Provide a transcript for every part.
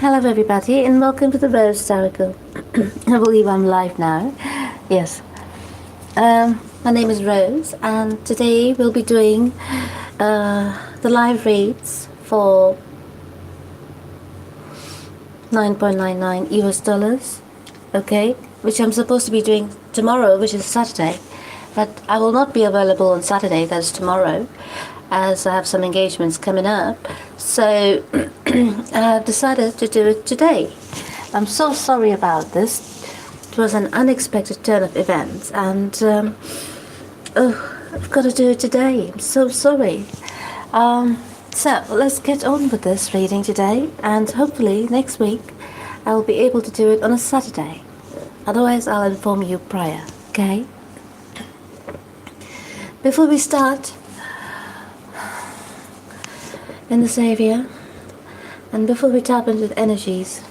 Hello everybody and welcome to the Tarocle. I believe I'm live now. Yes. My name is Rose and today we'll be doing the live reads for 9.99 US dollars. Okay, which I'm supposed to be doing tomorrow, which is Saturday. But I will not be available on Saturday, that's tomorrow, as I have some engagements coming up. So I have decided to do it today. I'm so sorry about this. It was an unexpected turn of events and I've got to do it today. I'm so sorry. So let's get on with this reading today, and hopefully next week I will be able to do it on a Saturday. Otherwise I'll inform you prior, okay? Before we start in this area, and before we tap into the energies,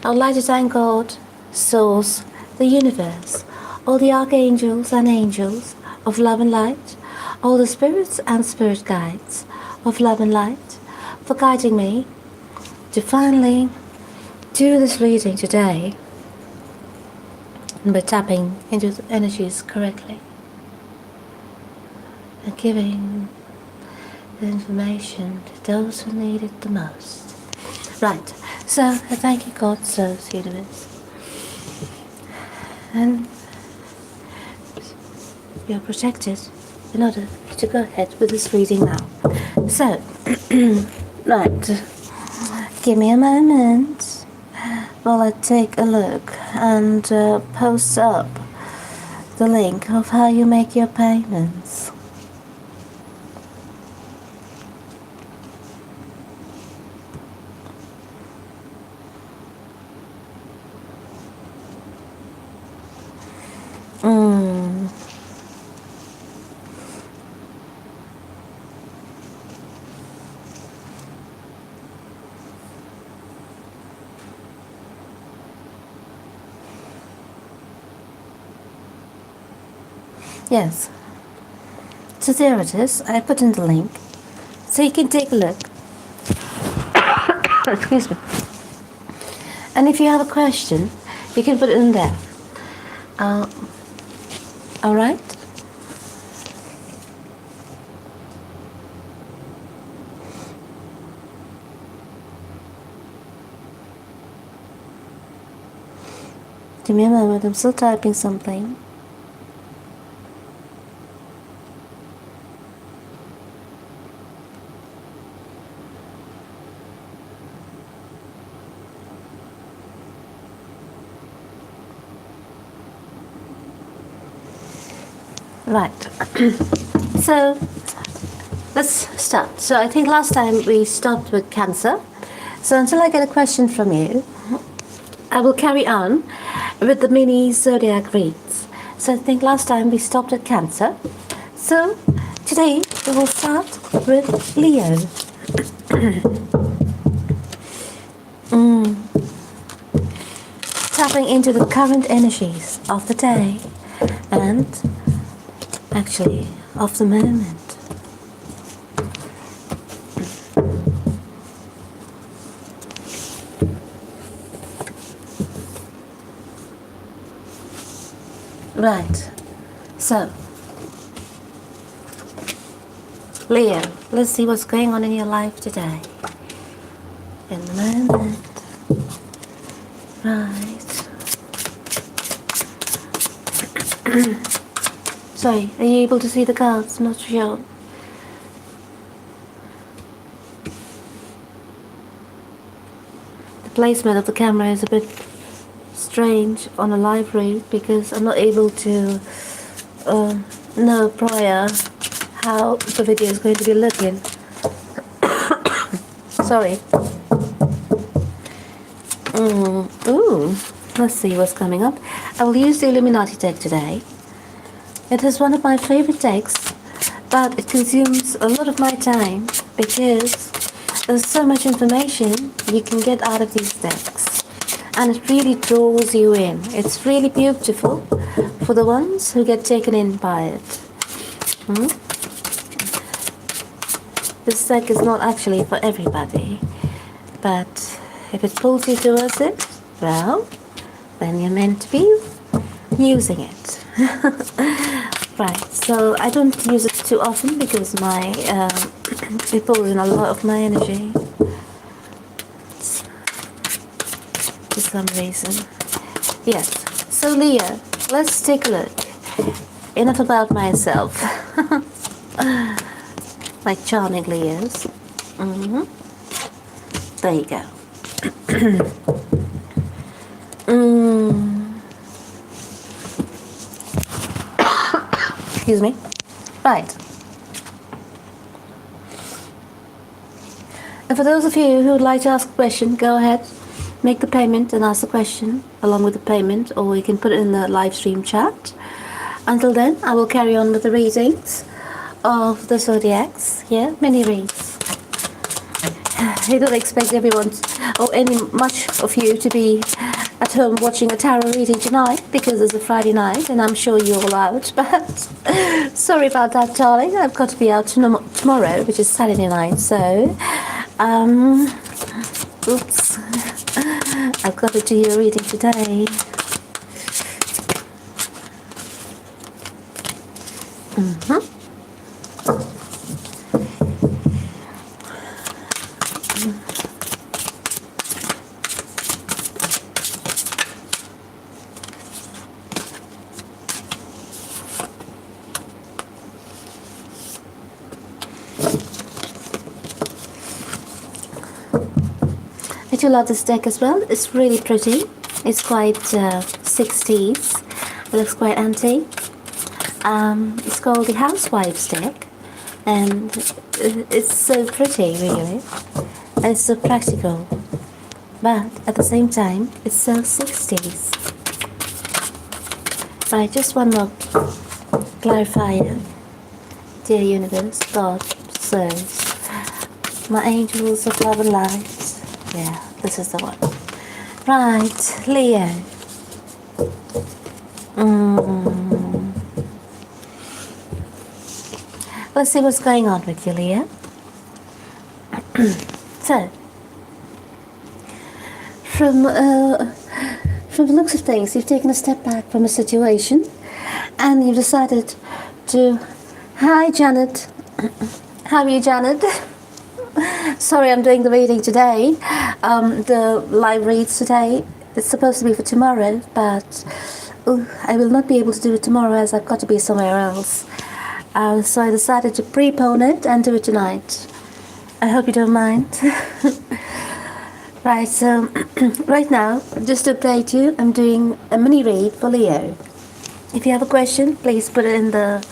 I would like to thank God, Source, the universe, all the archangels and angels of love and light, all the spirits and spirit guides of love and light, for guiding me to finally do this reading today, and by tapping into the energies correctly and giving the information to those who need it the most. Right, so I thank you, God, Source, universe, and you're protected in order to go ahead with this reading now. So, right, give me a moment while I take a look and post up the link of how you make your payments. Yes, so there it is. I put in the link so you can take a look. Excuse me. And if you have a question, you can put it in there. Alright? Give me a moment, I'm still typing something. Right, so let's start. So I think last time we stopped with Cancer. So until I get a question from you, I will carry on with the mini zodiac reads. So I think last time we stopped at Cancer. So today we will start with Leo. Tapping into the current energies of the day and actually of the moment. Right, so Leo, let's see what's going on in your life today. In the moment. Right. Sorry, are you able to see the cards? Not sure. The placement of the camera is a bit strange on a live read because I'm not able to know prior how the video is going to be looking. Sorry. Ooh, let's see what's coming up. I will use the Illuminati deck today. It is one of my favorite decks, but it consumes a lot of my time because there's so much information you can get out of these decks, and it really draws you in. It's really beautiful for the ones who get taken in by it. This deck is not actually for everybody, but If it pulls you towards it, well, then you're meant to be using it. Right, so I don't use it too often because my it pulls in a lot of my energy for some reason. Yes, so Leo, let's take a look. Enough about myself. Like charming Leos. There you go. Excuse me. Right. And for those of you who would like to ask a question, go ahead, make the payment and ask the question along with the payment, or you can put it in the live stream chat. Until then, I will carry on with the readings of the zodiacs. Yeah, mini reads. I don't expect everyone or much of you to be at home watching a tarot reading tonight because it's a Friday night and I'm sure you're all out. But sorry about that, darling. I've got to be out tomorrow, which is Saturday night. So, oops, I've got to do your reading today. I do love this deck as well. It's really pretty. It's quite 60s. It looks quite antique. It's called the Housewives deck, and it's so pretty, really. And it's so practical, but at the same time, it's so 60s. Right, just one more clarifier. Dear Universe, God, souls, my angels of love and light. Yeah, this is the one. Right, Leo. Let's see what's going on with you, Leo. So, from the looks of things, you've taken a step back from a situation, and you've decided to. Hi, Janet. How are you, Janet? Sorry, I'm doing the reading today. The live reads today. It's supposed to be for tomorrow, but I will not be able to do it tomorrow as I've got to be somewhere else. So I decided to prepone it and do it tonight. I hope you don't mind. Right, so right now, just to update you, I'm doing a mini read for Leo. If you have a question, please put it in the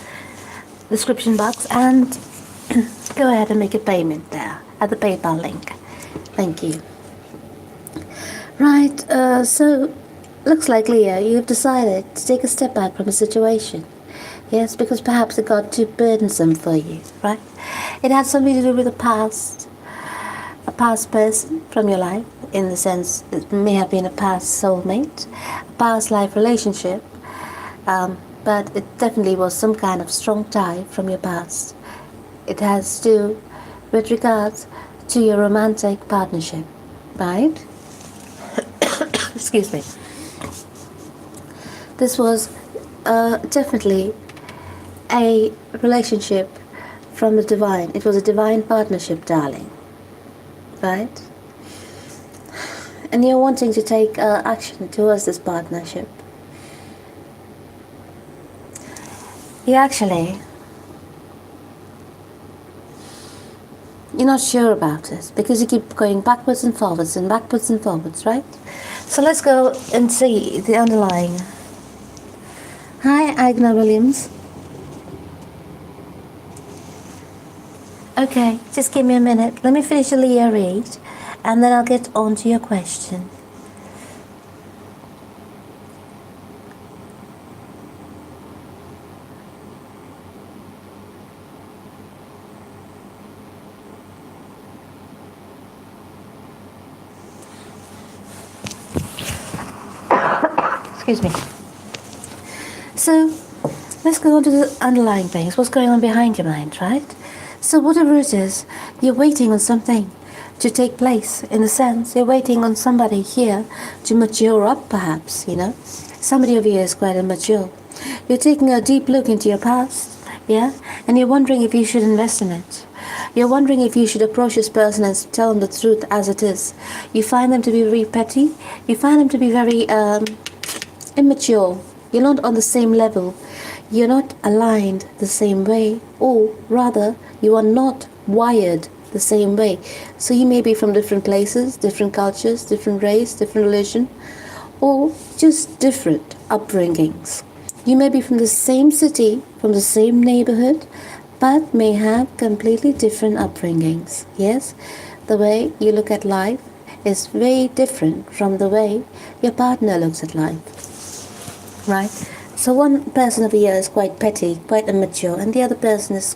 description box and go ahead and make a payment there at the PayPal link. Thank you. Right, so looks like, Leo, you've decided to take a step back from a situation. Yes, because perhaps it got too burdensome for you, right? It had something to do with a past person from your life, in the sense it may have been a past soulmate, a past life relationship, but it definitely was some kind of strong tie from your past. It has to do with regards to your romantic partnership, right? Excuse me. This was definitely a relationship from the divine. It was a divine partnership, darling, right? And you're wanting to take action towards this partnership. You're not sure about it because you keep going backwards and forwards, right? So let's go and see the underlying. Hi, Agna Williams. Okay, just give me a minute. Let me finish the Leo read, and then I'll get on to your question. Excuse me. So, let's go on to the underlying things. What's going on behind your mind, right? So whatever it is, you're waiting on something to take place. In a sense, you're waiting on somebody here to mature up, perhaps, Somebody over here is quite immature. You're taking a deep look into your past, yeah? And you're wondering if you should invest in it. You're wondering if you should approach this person and tell them the truth as it is. You find them to be very petty. You find them to be very immature. You're not on the same level. You're not aligned the same way. Or rather, you are not wired the same way. So you may be from different places, different cultures, different race, different religion, or just different upbringings. You may be from the same city, from the same neighborhood, but may have completely different upbringings. Yes, the way you look at life is very different from the way your partner looks at life. Right? So one person over here is quite petty, quite immature, and the other person is,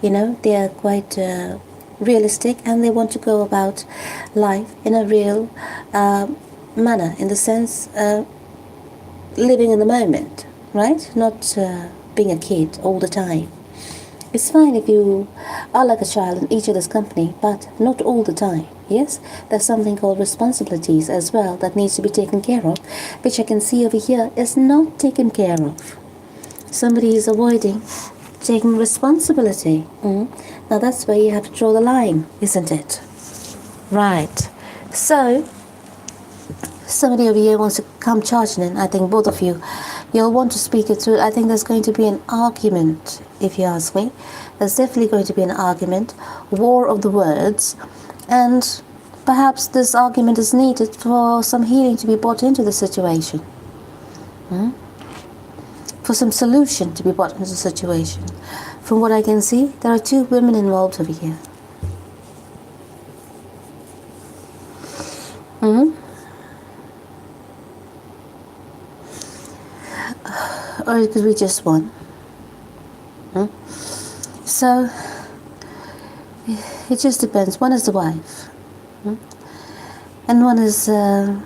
they are quite realistic, and they want to go about life in a real manner, in the sense living in the moment, right? Not being a kid all the time. It's fine if you are like a child in each other's company, but not all the time. Yes, there's something called responsibilities as well that needs to be taken care of, which I can see over here is not taken care of. Somebody is avoiding taking responsibility. Now that's where you have to draw the line, isn't it? Right. So somebody over here wants to come charging in. I think both of you'll want to speak it through. I think there's going to be an argument, if you ask me. There's definitely going to be an argument, war of the words, and perhaps this argument is needed for some healing to be brought into the situation. For some solution to be brought into the situation. From what I can see, there are two women involved over here. Or it could be just one. So it just depends. One is the wife, and one is a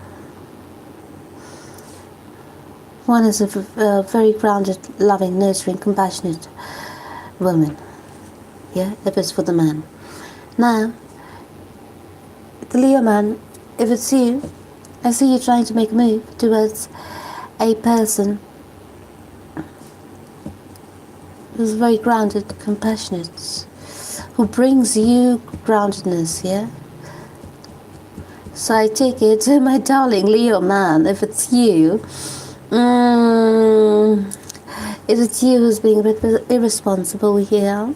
very grounded, loving, nurturing, compassionate woman. Yeah, if it's for the man. Now, the Leo man, if it's you, I see you trying to make a move towards a person who's very grounded, compassionate, who brings you groundedness, yeah? So I take it, my darling Leo man, if it's you, is it you who's being a bit irresponsible here?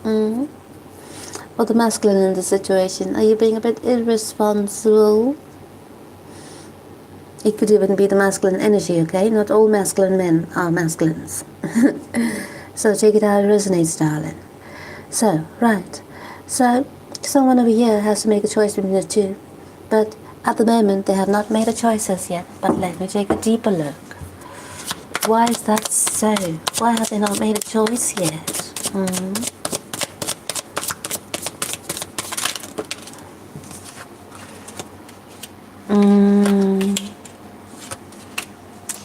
Or the masculine in the situation, are you being a bit irresponsible? It could even be the masculine energy, okay? Not all masculine men are masculines. So take it how it resonates, darling. So, right. So, someone over here has to make a choice between the two. But at the moment, they have not made a choice as yet. But let me take a deeper look. Why is that so? Why have they not made a choice yet?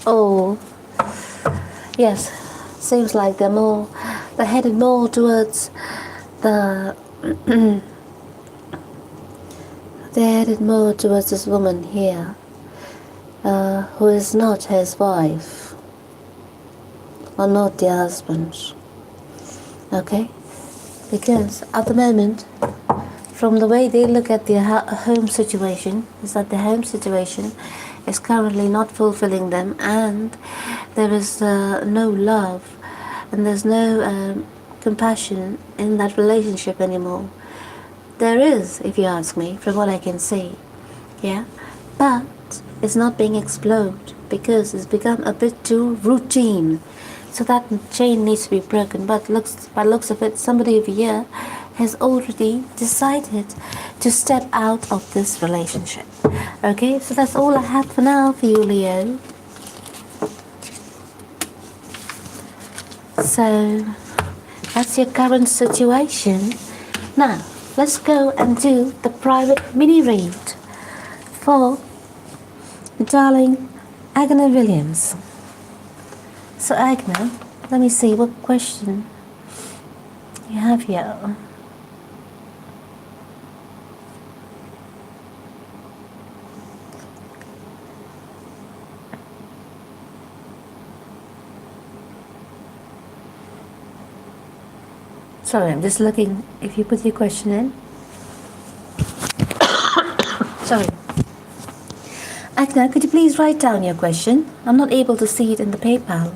Oh, yes. Seems like they're headed more towards they're headed more towards this woman here, who is not his wife, or not the husband, okay? Because at the moment, from the way they look at their home situation, is that the home situation is currently not fulfilling them, and there is no love, and there's no compassion in that relationship anymore. There is, if you ask me, from what I can see, yeah, but it's not being explored because it's become a bit too routine. So that chain needs to be broken. But by looks of it, somebody over here has already decided to step out of this relationship. Okay, so that's all I have for now for you, Leo. So that's your current situation. Now, let's go and do the private mini read for darling Agna Williams. So Agna, let me see what question you have here. Sorry, I'm just looking. If you put your question in. Sorry. Agna, could you please write down your question? I'm not able to see it in the PayPal.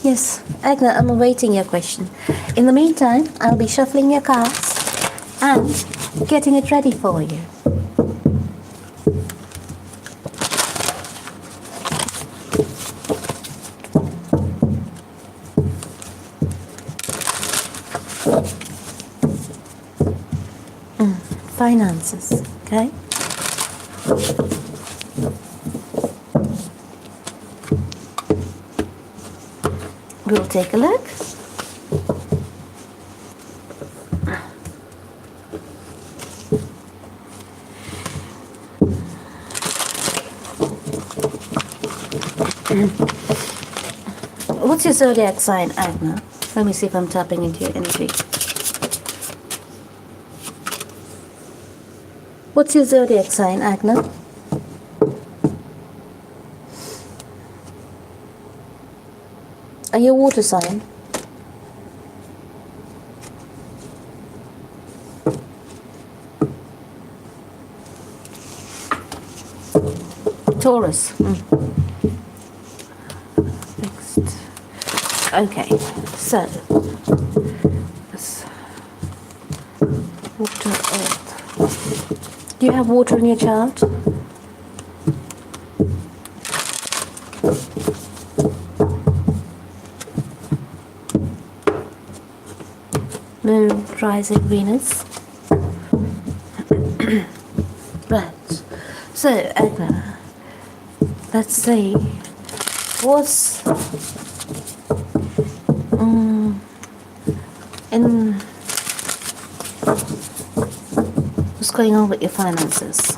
Yes, Agna, I'm awaiting your question. In the meantime, I'll be shuffling your cards and getting it ready for you. Finances, okay? We'll take a look. What's your zodiac sign, Agna? Let me see if I'm tapping into your energy. What's your zodiac sign, Agna? Are you a water sign? Taurus. Next. Okay, so this water, earth. Do you have water in your chart? Moon, rising Venus. Right. So, Agna, let's see. What's what's going on with your finances?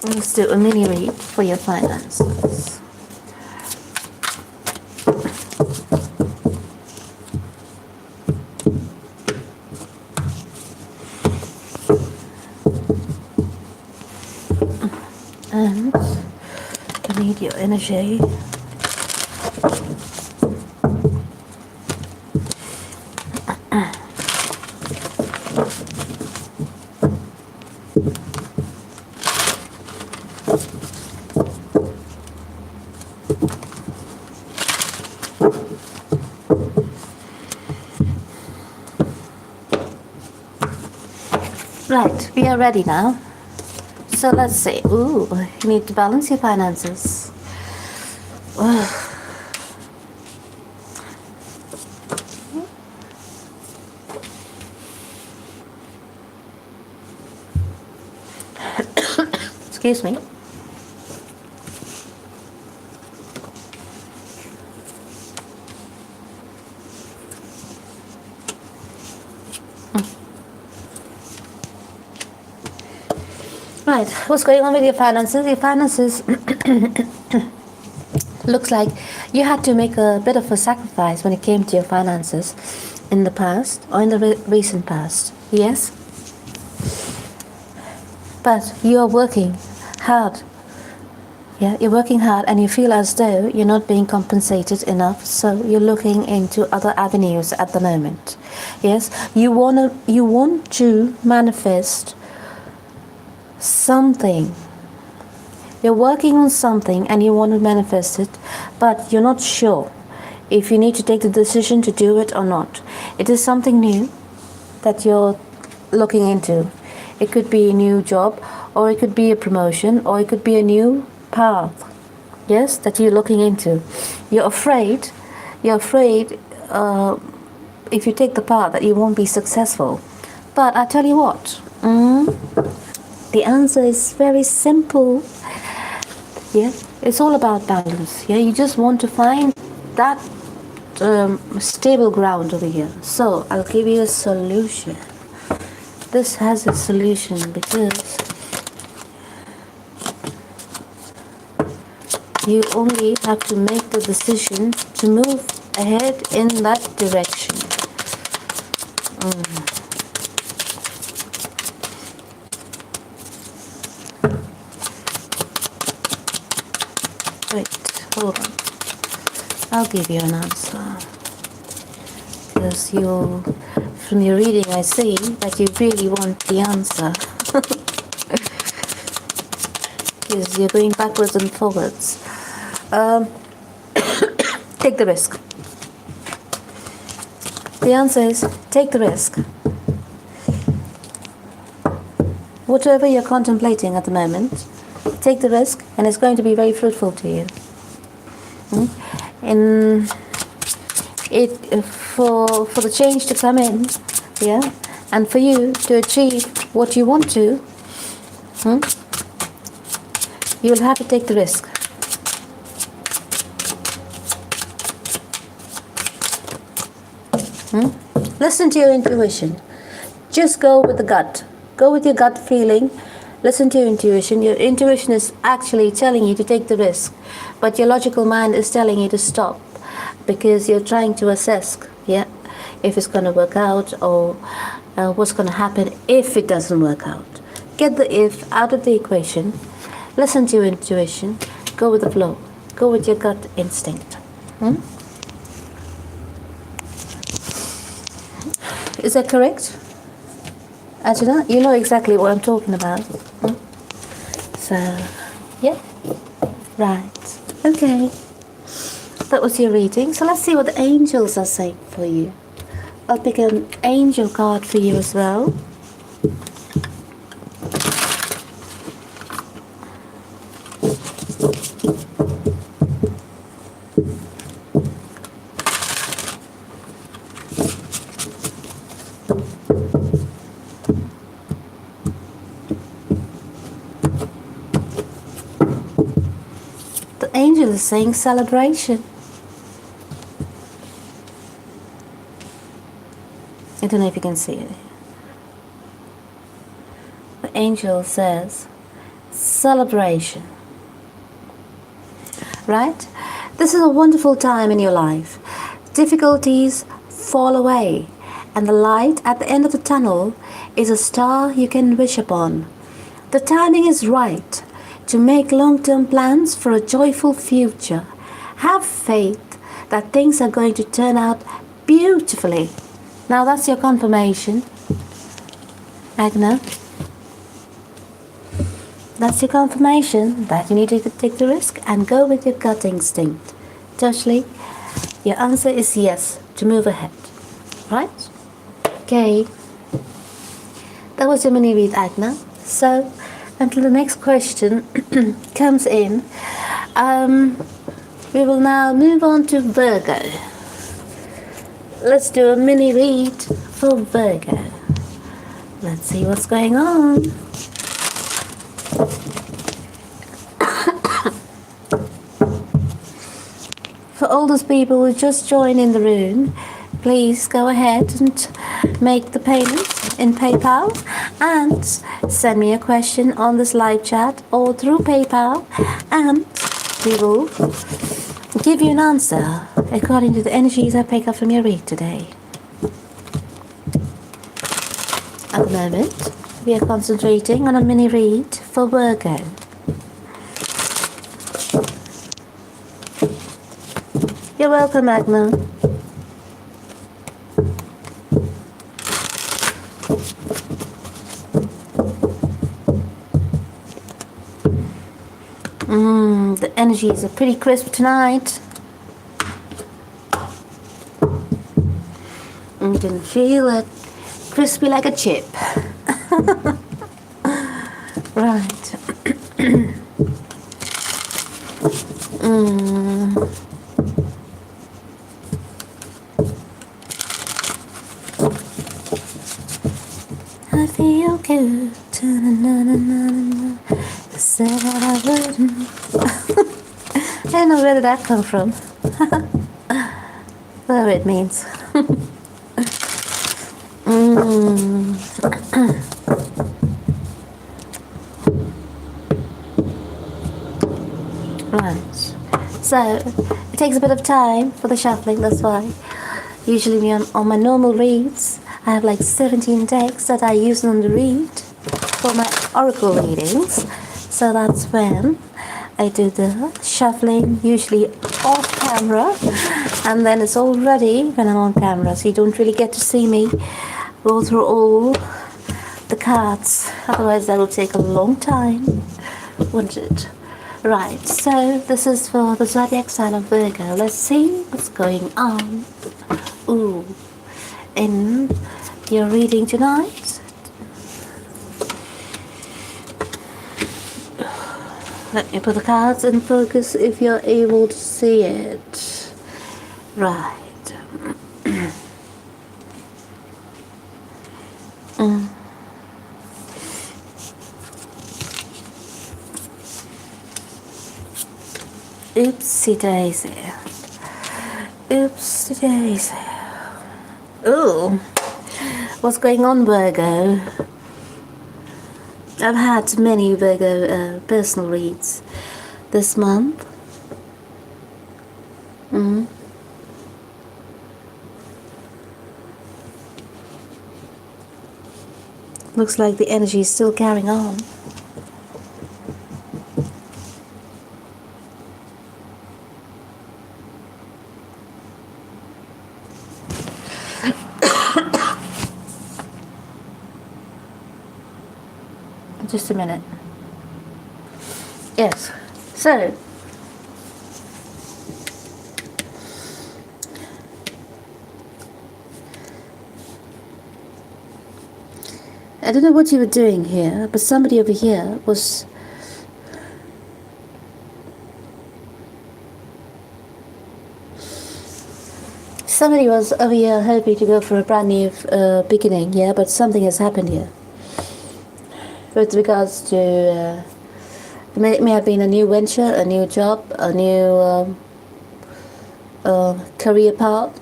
Let's do a mini read for your finances. And I need your energy. Right, we are ready now. So let's see. Ooh, you need to balance your finances. Excuse me. Right, what's going on with your finances? Your finances looks like you had to make a bit of a sacrifice when it came to your finances in the past or in the recent past. Yes? But you are working hard. Yeah, you're working hard and you feel as though you're not being compensated enough, so you're looking into other avenues at the moment. Yes, you want to manifest something. You're working on something and you want to manifest it, but you're not sure if you need to take the decision to do it or not. It is something new that you're looking into. It could be a new job, or it could be a promotion, or it could be a new path, yes, that you're looking into. You're afraid if you take the path that you won't be successful. But I tell you what, the answer is very simple. Yeah, it's all about balance. Yeah, you just want to find that stable ground over here. So I'll give you a solution. This has a solution because you only have to make the decision to move ahead in that direction. Wait, hold on. I'll give you an answer. Because from your reading, I see that you really want the answer. Because you're going backwards and forwards. Take the risk. The answer is take the risk. Whatever you're contemplating at the moment, take the risk, and it's going to be very fruitful to you. And for the change to come in, yeah, and for you to achieve what you want to, you'll have to take the risk. Listen to your intuition. Just go with the gut. Go with your gut feeling. Listen to your intuition. Your intuition is actually telling you to take the risk, but your logical mind is telling you to stop, because you're trying to assess, yeah, if it's going to work out, or what's going to happen if it doesn't work out. Get the if out of the equation. Listen to your intuition. Go with the flow. Go with your gut instinct. Is that correct? Ajna, you know exactly what I'm talking about. So, yeah. Right. Okay. That was your reading. So let's see what the angels are saying for you. I'll pick an angel card for you as well. Angel is saying celebration. I don't know if you can see it. The angel says celebration. Right? This is a wonderful time in your life. Difficulties fall away, and the light at the end of the tunnel is a star you can wish upon. The timing is right to make long-term plans for a joyful future. Have faith that things are going to turn out beautifully. Now that's your confirmation, Agna. That's your confirmation that you need to take the risk and go with your gut instinct. Toshli, your answer is yes, to move ahead. Right? Okay. That was your mini read, Agna. So, until the next question comes in, we will now move on to Virgo. Let's do a mini read for Virgo. Let's see what's going on. For all those people who just joined in the room, please go ahead and make the payment in PayPal and send me a question on this live chat or through PayPal, and we will give you an answer according to the energies I pick up from your read today. At the moment, we are concentrating on a mini read for Virgo. You're welcome, Agna. The energies are pretty crisp tonight. You can feel it crispy like a chip. Right. I feel good. I said I wouldn't. I don't know where did that come from. Whatever it means. Right. So it takes a bit of time for the shuffling, that's why. Usually on my normal reads, I have like 17 decks that I use on the read for my oracle readings. So that's when I do the shuffling, usually off camera, and then it's all ready when I'm on camera, so you don't really get to see me go through all the cards. Otherwise that will take a long time, wouldn't it? Right, so this is for the zodiac sign of Virgo. Let's see what's going on. Ooh, in your reading tonight. Let me put the cards in focus if you're able to see it. Right. Oopsie daisy. Oopsie daisy. Ooh. What's going on, Virgo? I've had many Virgo personal reads this month. Looks like the energy is still carrying on. Just a minute. Yes. So, I don't know what you were doing here, but somebody over here was over here hoping to go for a brand new beginning, yeah, but something has happened here. With regards to, it may have been a new venture, a new job, a new career path,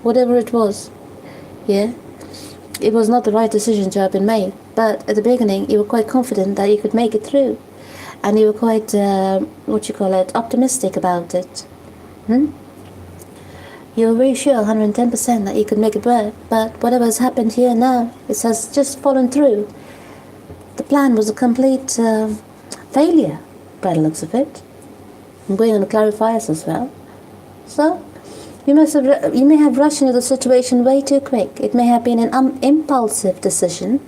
whatever it was, yeah. It was not the right decision to have been made, but at the beginning you were quite confident that you could make it through, and you were quite, optimistic about it. You were very sure, 110%, that you could make it work, but whatever has happened here now, it has just fallen through. The plan was a complete failure, by the looks of it. I'm going on to clarify this as well. So, you may have rushed into the situation way too quick. It may have been an impulsive decision,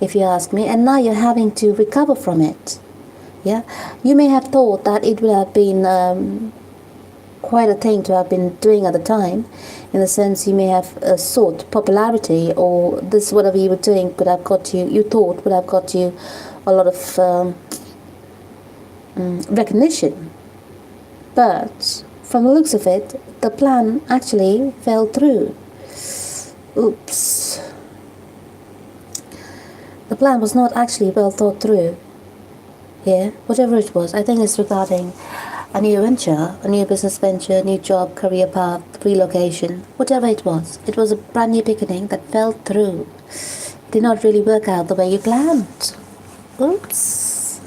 if you ask me, and now you're having to recover from it. Yeah, you may have thought that it would have been quite a thing to have been doing at the time, in the sense you may have sought popularity, or this whatever you were doing would have got you thought would have got you a lot of recognition. But from the looks of it, the plan actually fell through. Oops. The plan was not actually well thought through. Yeah, whatever it was, I think it's regarding a new venture, a new business venture, new job, career path, relocation, whatever it was a brand new beginning that fell through. It did not really work out the way you planned. Oops.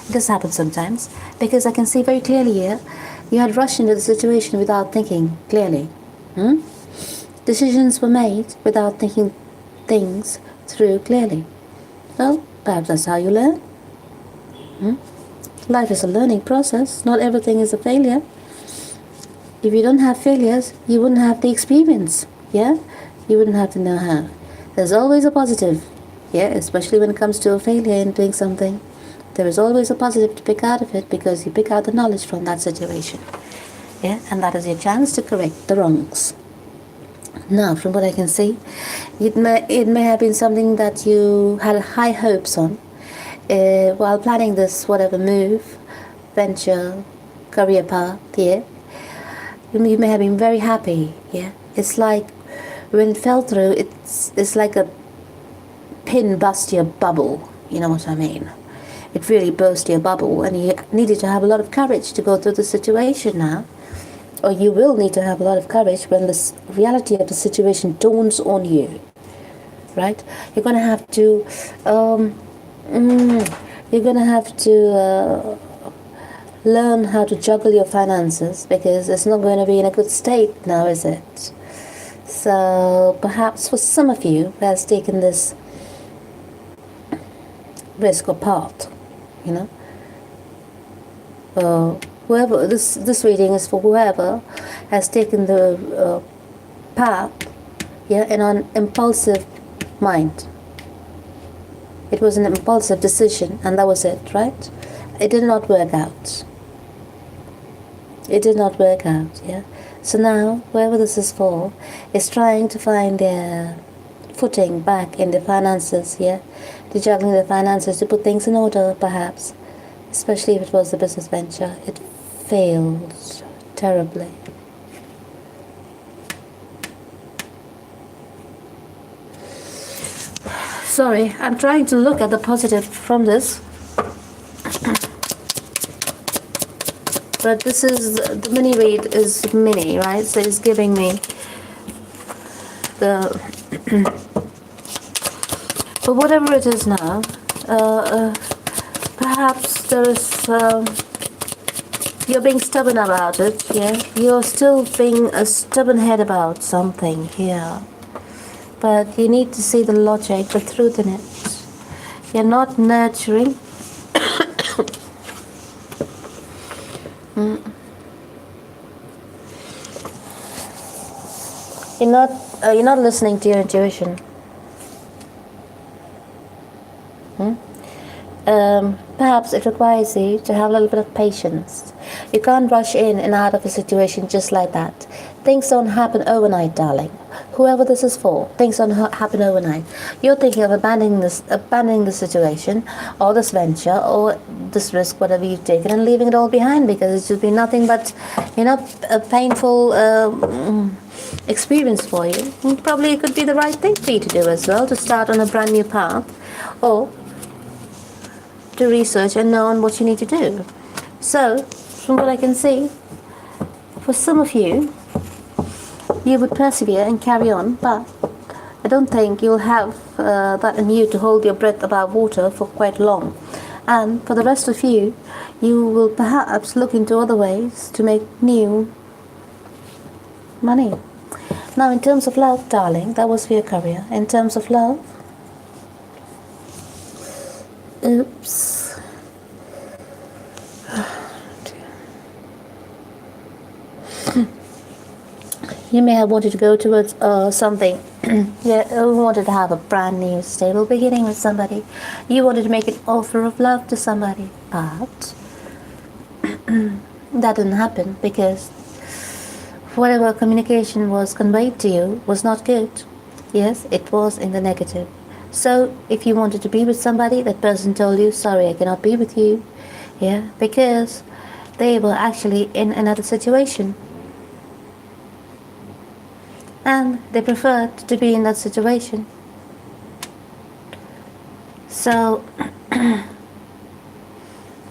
This happens sometimes, because I can see very clearly here, you had rushed into the situation without thinking clearly. Decisions were made without thinking things through clearly. Well, perhaps that's how you learn. Life is a learning process. Not everything is a failure. If you don't have failures, you wouldn't have the experience. Yeah? You wouldn't have to know how. There's always a positive. Yeah? Especially when it comes to a failure in doing something. There is always a positive to pick out of it, because you pick out the knowledge from that situation. Yeah? And that is your chance to correct the wrongs. Now, from what I can see, it may have been something that you had high hopes on. While planning this whatever move, venture, career path, yeah, you may have been very happy, yeah. It's like when it fell through, it's like a pin bust your bubble, you know what I mean? It really burst your bubble, and you needed to have a lot of courage to go through the situation now, or you will need to have a lot of courage when the reality of the situation dawns on you, right? You're going to have to learn how to juggle your finances, because it's not going to be in a good state now, is it? So perhaps for some of you who has taken this risk or path, whoever this reading is for, whoever has taken the path, in an impulsive mind. It was an impulsive decision, and that was it, right? It did not work out. It did not work out, So now, whoever this is for, is trying to find their footing back in their finances, to juggling their finances, to put things in order, perhaps. Especially if it was a business venture. It failed terribly. Sorry, I'm trying to look at the positive from this. But this is, the mini read is mini, right? So it's giving me the, but whatever it is now, perhaps there is, you're being stubborn about it, You're still being a stubborn head about something here. But you need to see the logic, the truth in it. You're not nurturing. You're not listening to your intuition. Perhaps it requires you to have a little bit of patience. You can't rush in and out of a situation just like that. Things don't happen overnight, darling. Whoever this is for, things don't happen overnight. You're thinking of abandoning the situation, or this venture, or this risk, whatever you've taken, and leaving it all behind, because it should be nothing but, a painful experience for you. And probably it could be the right thing for you to do as well, to start on a brand new path, or to research and know on what you need to do. So, from what I can see, for some of you, you would persevere and carry on, but I don't think you'll have that in you to hold your breath above water for quite long. And for the rest of you, you will perhaps look into other ways to make new money. Now, in terms of love, darling, that was for your career. In terms of love, oops. You may have wanted to go towards something. You wanted to have a brand new, stable beginning with somebody. You wanted to make an offer of love to somebody. But that didn't happen, because whatever communication was conveyed to you was not good. Yes, it was in the negative. So if you wanted to be with somebody, that person told you, sorry, I cannot be with you. Because they were actually in another situation. And they preferred to be in that situation. So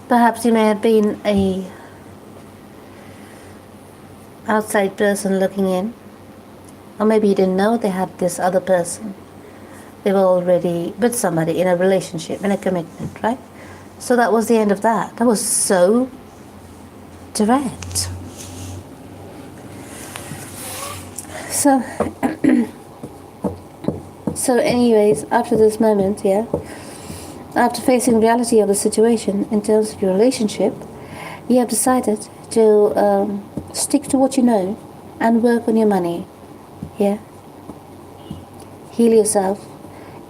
perhaps you may have been a outside person looking in, or maybe you didn't know they had this other person. They were already with somebody in a relationship, in a commitment, right? So that was the end of that. That was so direct. So anyways, after this moment, after facing reality of the situation in terms of your relationship, you have decided to stick to what you know and work on your money. Heal yourself,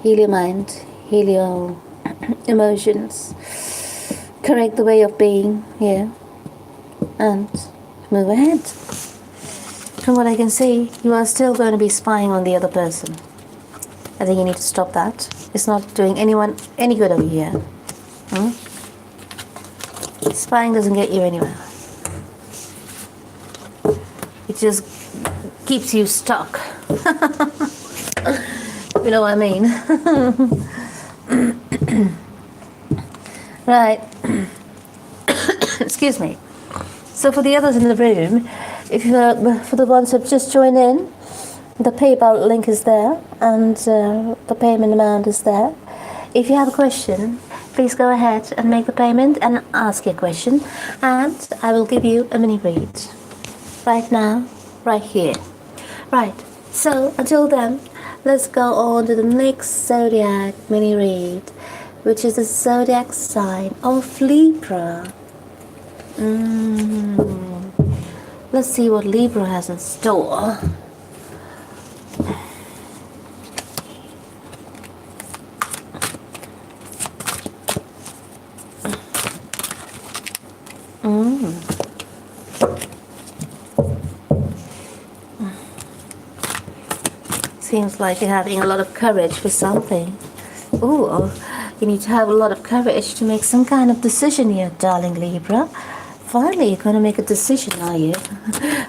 heal your mind, heal your emotions, correct the way of being, and move ahead. From what I can see, you are still going to be spying on the other person. I think you need to stop that. It's not doing anyone any good over here. Spying doesn't get you anywhere. It just keeps you stuck. You know what I mean? Right. Excuse me. So for the others in the room, if for the ones who have just joined in, the PayPal link is there, and the payment amount is there. If you have a question, please go ahead and make the payment and ask your question, and I will give you a mini read right now, right here. Right, so until then, let's go on to the next zodiac mini read, which is the zodiac sign of Libra. Let's see what Libra has in store. Seems like you're having a lot of courage for something. Ooh, you need to have a lot of courage to make some kind of decision here, darling Libra. Finally, you're going to make a decision, are you?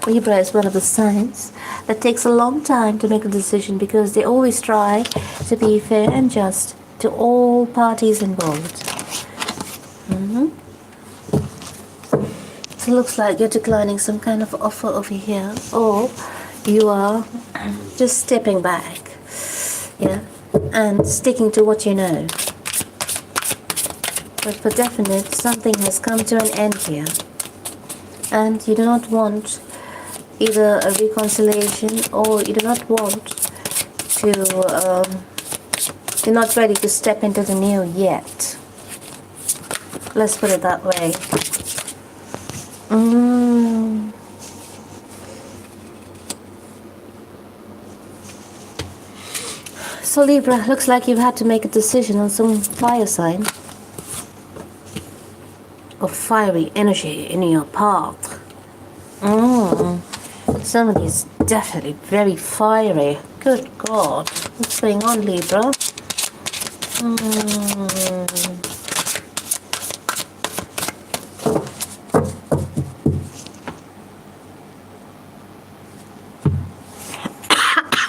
Libra is one of the signs that takes a long time to make a decision because they always try to be fair and just to all parties involved. So it looks like you're declining some kind of offer over here, or you are just stepping back, yeah, and sticking to what you know. But for definite, something has come to an end here, and you do not want either a reconciliation, or you do not want to, you're not ready to step into the new yet. Let's put it that way. So Libra, looks like you've had to make a decision on some fire sign of fiery energy in your path. Somebody is definitely very fiery. Good God, what's going on, Libra?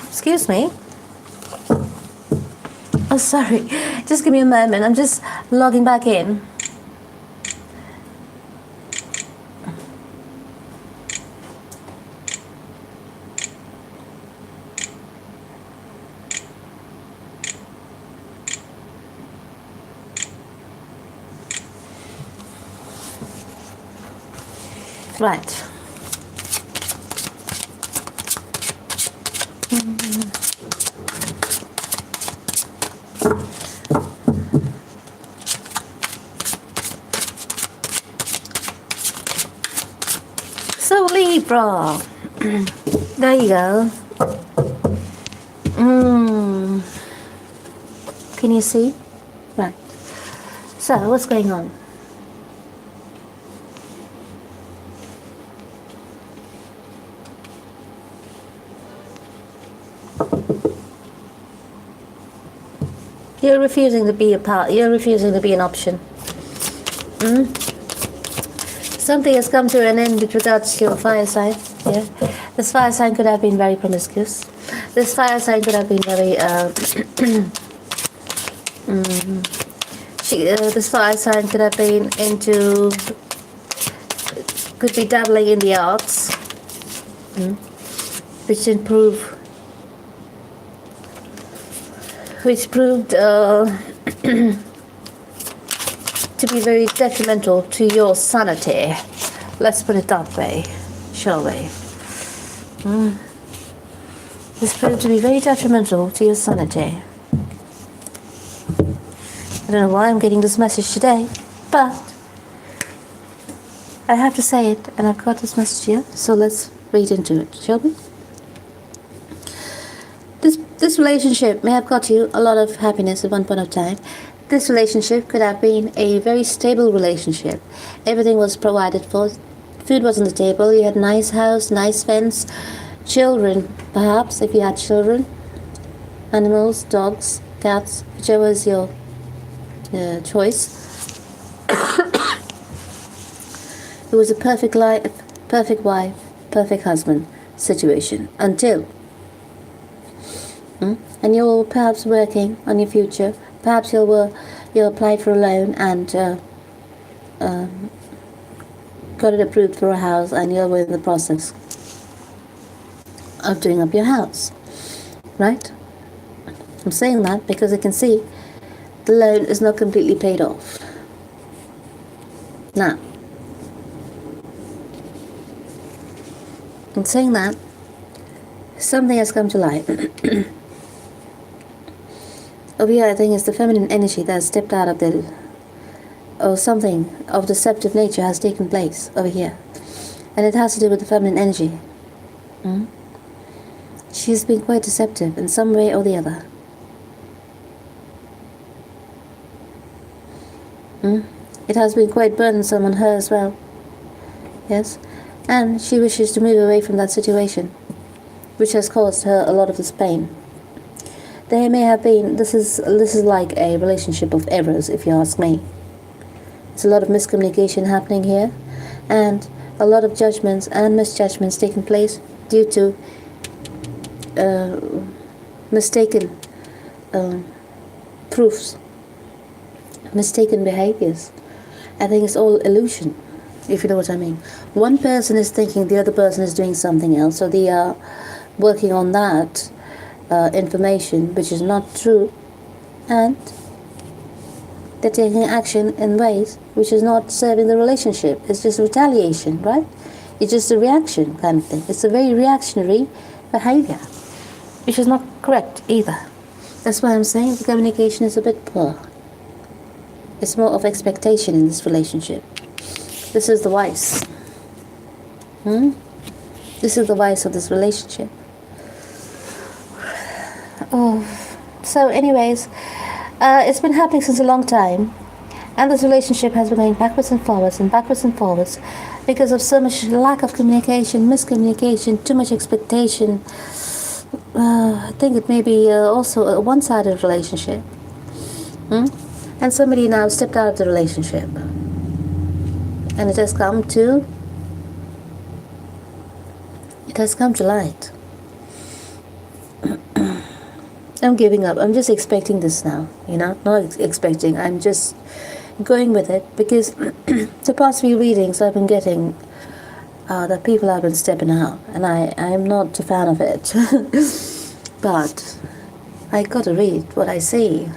Excuse me. Oh, sorry. Just give me a moment. I'm just logging back in. Right. So Libra, there you go. Can you see? Right. So what's going on? You're refusing to be a part. You're refusing to be an option. Something has come to an end with regards to your fire sign. Yeah, this fire sign could have been very promiscuous. This fire sign could have been very. This fire sign could have been into. Could be dabbling in the arts, which proved to be very detrimental to your sanity. Let's put it that way, shall we? This proved to be very detrimental to your sanity. I don't know why I'm getting this message today, but I have to say it, and I've got this message here, so let's read into it, shall we? This relationship may have got you a lot of happiness at one point of time. This relationship could have been a very stable relationship. Everything was provided for. Food was on the table. You had a nice house, nice fence, children, perhaps, if you had children. Animals, dogs, cats, whichever is your choice. It was a perfect life, perfect wife, perfect husband situation until. And you're perhaps working on your future. Perhaps you'll apply for a loan and got it approved for a house, and you're in the process of doing up your house, right? I'm saying that because I can see the loan is not completely paid off. Now, in saying that, something has come to light. Over here, I think it's the feminine energy that has stepped out of the, or something of deceptive nature has taken place over here. And it has to do with the feminine energy. She's been quite deceptive in some way or the other. It has been quite burdensome on her as well. Yes? And she wishes to move away from that situation, which has caused her a lot of this pain. There may have been, this is like a relationship of errors, if you ask me. There's a lot of miscommunication happening here, and a lot of judgments and misjudgments taking place due to mistaken proofs, mistaken behaviors. I think it's all illusion, if you know what I mean. One person is thinking the other person is doing something else, so they are working on that information which is not true, and they're taking action in ways which is not serving the relationship. It's just retaliation, right? It's just a reaction kind of thing. It's a very reactionary behavior, which is not correct either. That's why I'm saying the communication is a bit poor. It's more of expectation in this relationship. This is the vice. This is the vice of this relationship. So anyways, it's been happening since a long time, and this relationship has been going backwards and forwards because of so much lack of communication, miscommunication, too much expectation. I think it may be also a one-sided relationship. And somebody now stepped out of the relationship, and it has come to light. I'm giving up. I'm just expecting this now, not expecting. I'm just going with it because the past few readings I've been getting that people have been stepping out, and I'm not a fan of it. But I got to read what I see.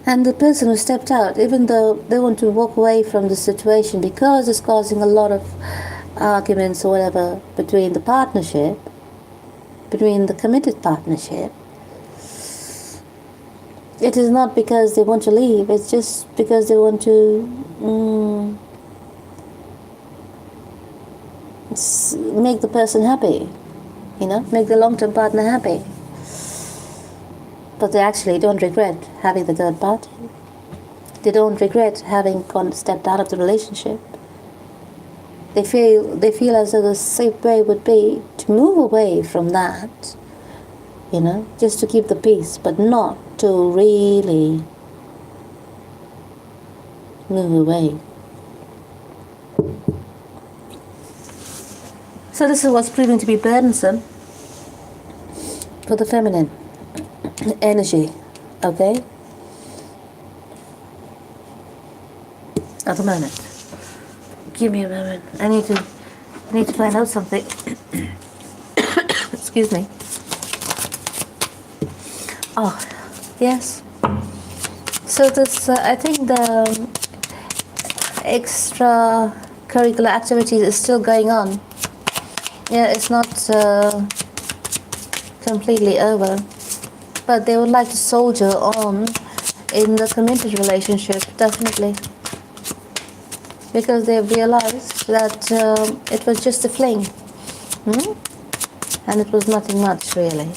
And the person who stepped out, even though they want to walk away from the situation because it's causing a lot of arguments or whatever between the partnership, between the committed partnership, it is not because they want to leave, it's just because they want to make the person happy, make the long-term partner happy. But they actually don't regret having the third party. They don't regret having stepped out of the relationship. They feel as though the safe way would be to move away from that, just to keep the peace, but not to really move away. So this is what's proving to be burdensome for the feminine energy, okay? At the moment. Give me a moment. I need to find out something. Excuse me. Oh, yes. So this, I think the extracurricular activities is still going on. Yeah, it's not completely over. But they would like to soldier on in the committed relationship, definitely. Because they've realized that it was just a fling. And it was nothing much, really.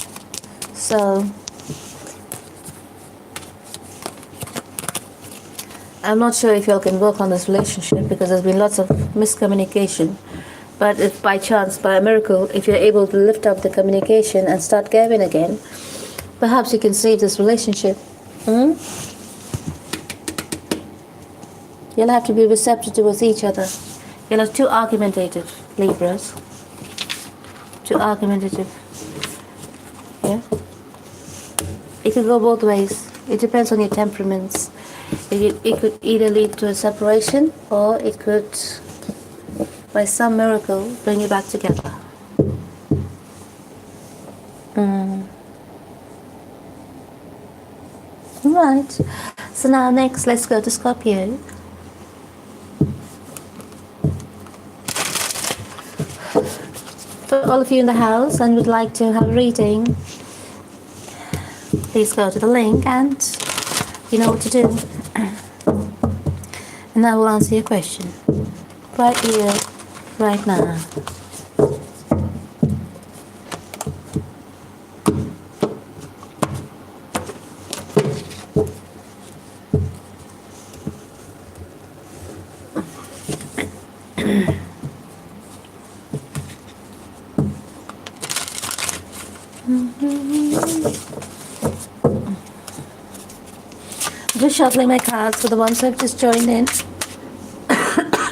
So, I'm not sure if y'all can work on this relationship because there's been lots of miscommunication. But if by chance, by a miracle, if you're able to lift up the communication and start giving again, perhaps you can save this relationship. You'll have to be receptive towards each other. You'll have too argumentative, Libras. Too argumentative. Yeah? It could go both ways. It depends on your temperaments. It could either lead to a separation, or it could, by some miracle, bring you back together. Right. So now next, let's go to Scorpio. For all of you in the house and would like to have a reading, please go to the link and you know what to do. And I will answer your question right here, right now. Just shuffling my cards for the ones who have just joined in.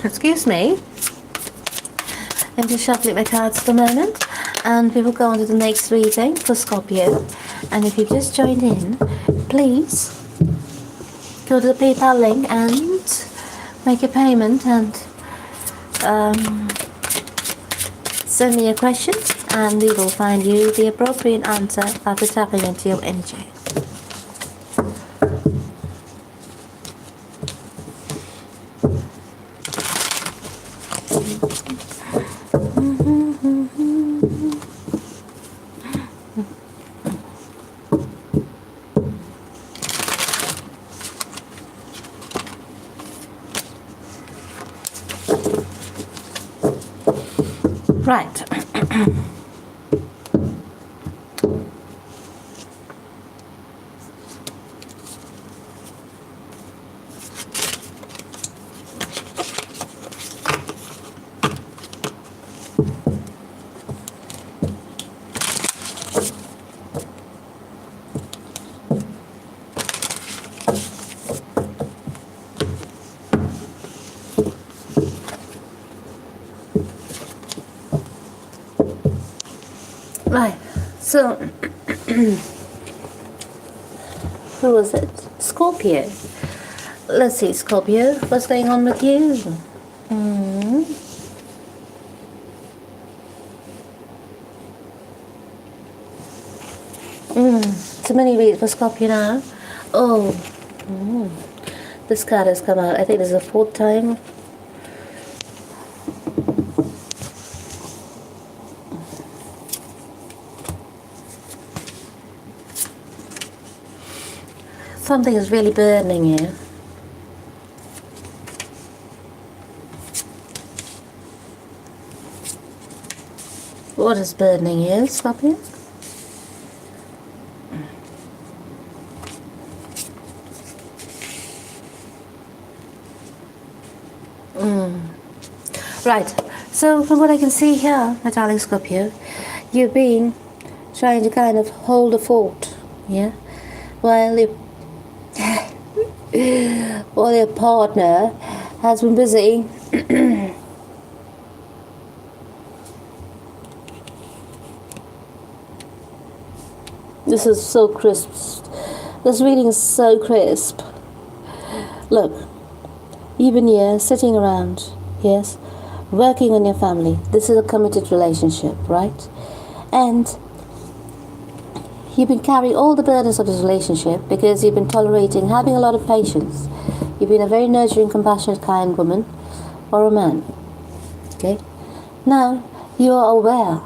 Excuse me. I'm just shuffling my cards for a moment, and we will go on to the next reading for Scorpio. And if you've just joined in, please go to the PayPal link and make a payment and send me a question, and we will find you the appropriate answer after tapping into your energy. Right. Right, so who was it? Scorpio. Let's see, Scorpio, what's going on with you? Too many reads for Scorpio now. This card has come out. I think this is the fourth time. Something is really burdening you. What is burdening you, Scorpio? Right, so from what I can see here, my darling Scorpio, you've been trying to kind of hold a fort, yeah? While your partner has been busy This is so crisp. This reading is so crisp. Look, you've been here sitting around, yes, working on your family. This is a committed relationship, right? And you've been carrying all the burdens of this relationship because you've been tolerating, having a lot of patience. You've been a very nurturing, compassionate, kind woman or a man. Okay? Now, you are aware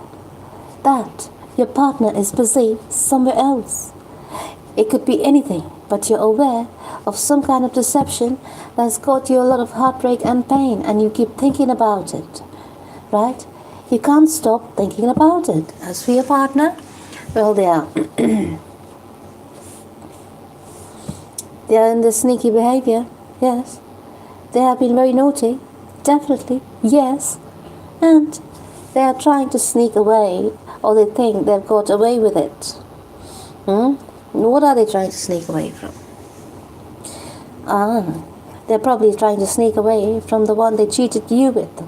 that your partner is busy somewhere else. It could be anything, but you're aware of some kind of deception that's caused you a lot of heartbreak and pain, and you keep thinking about it, right? You can't stop thinking about it. As for your partner, well, they are they are in this sneaky behavior, yes. They have been very naughty, definitely, yes. And they are trying to sneak away, or they think they've got away with it. What are they trying to sneak away from? They're probably trying to sneak away from the one they cheated you with.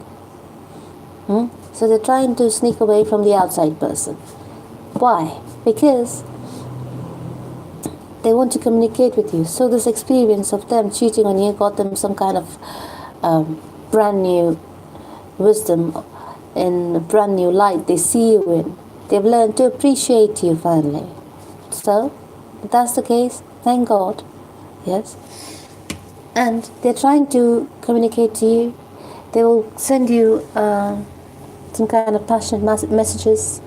So they're trying to sneak away from the outside person. Why? Because they want to communicate with you. So this experience of them cheating on you got them some kind of brand new wisdom, in a brand new light they see you in. They've learned to appreciate you finally. So, if that's the case, thank God. Yes. And they're trying to communicate to you. They will send you some kind of passionate messages.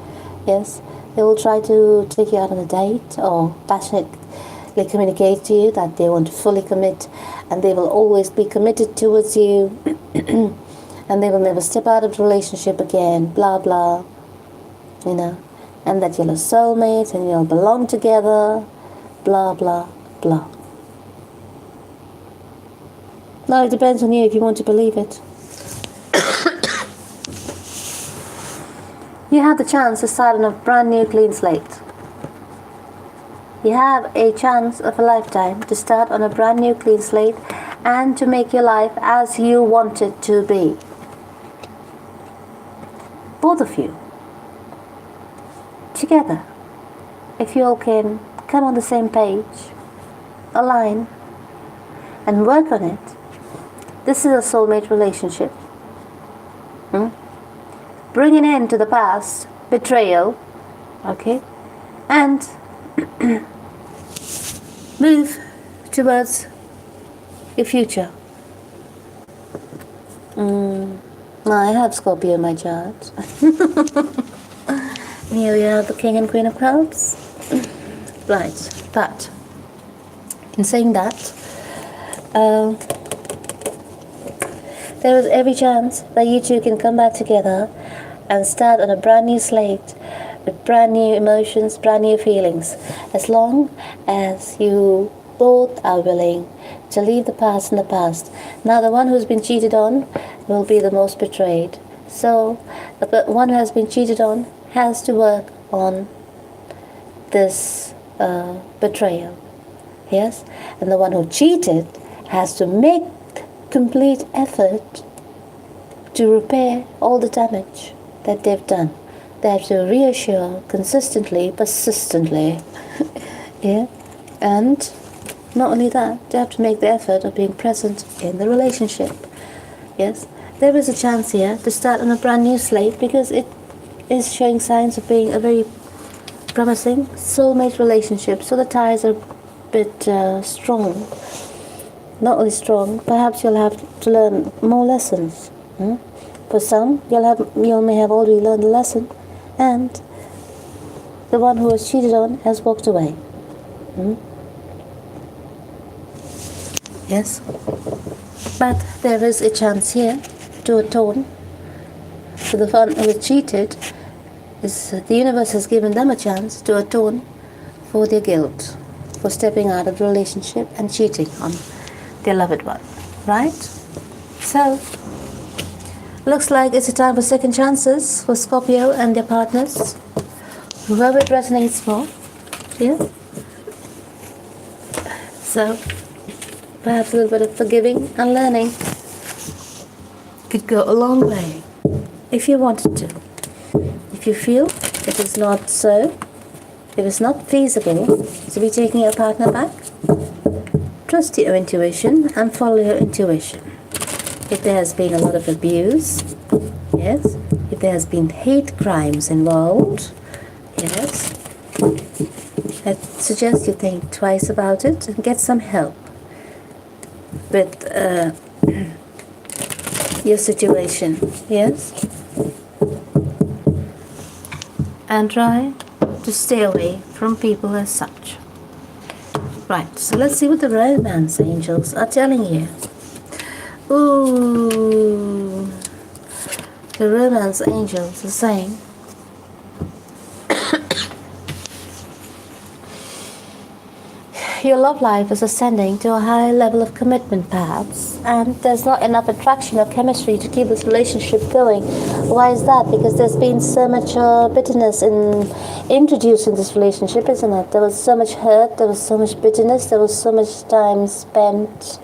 Yes. They will try to take you out on a date or passionately communicate to you that they want to fully commit, and they will always be committed towards you and they will never step out of the relationship again, blah blah, and that you're a soulmate and you'll belong together, blah blah blah. Now it depends on you if you want to believe it. You have the chance to start on a brand new clean slate. You have a chance of a lifetime to start on a brand new clean slate and to make your life as you want it to be. Both of you. Together. If you all can come on the same page, align, and work on it. This is a soulmate relationship. Bring an end to the past, betrayal, okay, and move towards your future. I have Scorpio in my chart. Here we are, the King and Queen of Cups. Right, but in saying that, there is every chance that you two can come back together and start on a brand new slate with brand new emotions, brand new feelings, as long as you both are willing to leave the past in the past. Now, the one who's been cheated on will be the most betrayed. So, the one who has been cheated on has to work on this betrayal. Yes? And the one who cheated has to make complete effort to repair all the damage that they've done. They have to reassure consistently, persistently. Yeah? And not only that, they have to make the effort of being present in the relationship. Yes? There is a chance here to start on a brand new slate because it is showing signs of being a very promising soulmate relationship. So the ties are a bit strong. Not only strong, perhaps you'll have to learn more lessons. For some, you may have already learned a lesson, and the one who was cheated on has walked away. Yes, but there is a chance here to atone for the one who was cheated. The universe has given them a chance to atone for their guilt, for stepping out of the relationship and cheating on their loved one, right? So, looks like it's a time for second chances for Scorpio and their partners, whoever it resonates for. Yeah. So, perhaps a little bit of forgiving and learning could go a long way if you wanted to. If you feel it is not so, if it's not feasible to be taking your partner back, trust your intuition and follow your intuition. If there has been a lot of abuse, yes, if there has been hate crimes involved, yes, I suggest you think twice about it and get some help with your situation, yes, and try to stay away from people as such. Right, so let's see what the romance angels are telling you. Ooh, the romance angels are saying your love life is ascending to a high level of commitment perhaps, and there's not enough attraction or chemistry to keep this relationship going. Why is that? Because there's been so much bitterness introduced in this relationship, isn't it? There was so much hurt, there was so much bitterness, there was so much time spent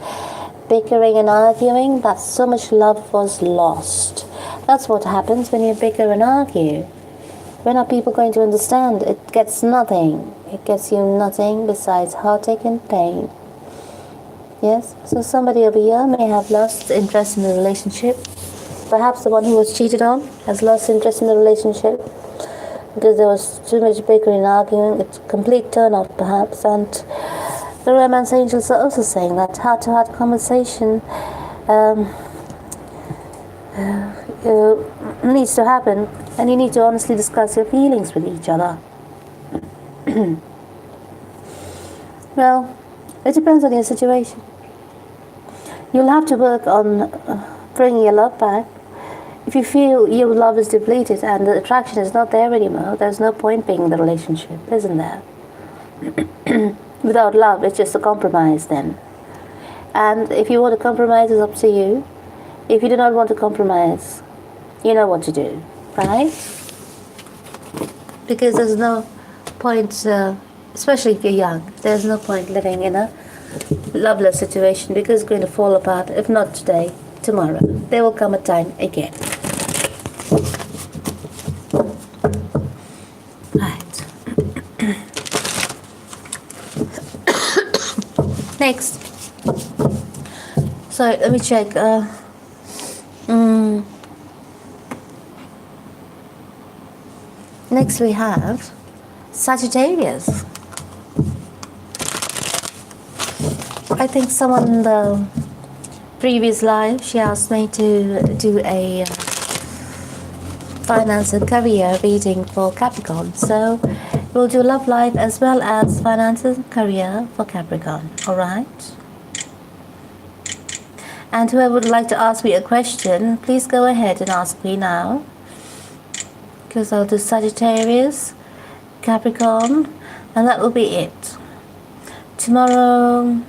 bickering and arguing that so much love was lost. That's what happens when you bicker and argue. When are people going to understand? It gets nothing. It gets you nothing besides heartache and pain. Yes? So somebody over here may have lost interest in the relationship. Perhaps the one who was cheated on has lost interest in the relationship. because there was too much bickering and arguing. It's a complete turn-off, perhaps. And the romance angels are also saying that heart-to-heart conversation needs to happen, and you need to honestly discuss your feelings with each other. Well, it depends on your situation. You'll have to work on bringing your love back. If you feel your love is depleted and the attraction is not there anymore, there's no point being in the relationship, isn't there? Without love, it's just a compromise then. And if you want to compromise, it's up to you. If you do not want to compromise, you know what to do, right? Because there's no point, especially if you're young, there's no point living in a loveless situation, because it's going to fall apart, if not today, tomorrow. There will come a time again. Right. Next. So let me check. Next we have Sagittarius. I think someone in the previous live, she asked me to do a finance and career reading for Capricorn. So we'll do love life as well as finance and career for Capricorn. Alright? And whoever would like to ask me a question, please go ahead and ask me now. Because I'll do Sagittarius, Capricorn, and that will be it. Tomorrow...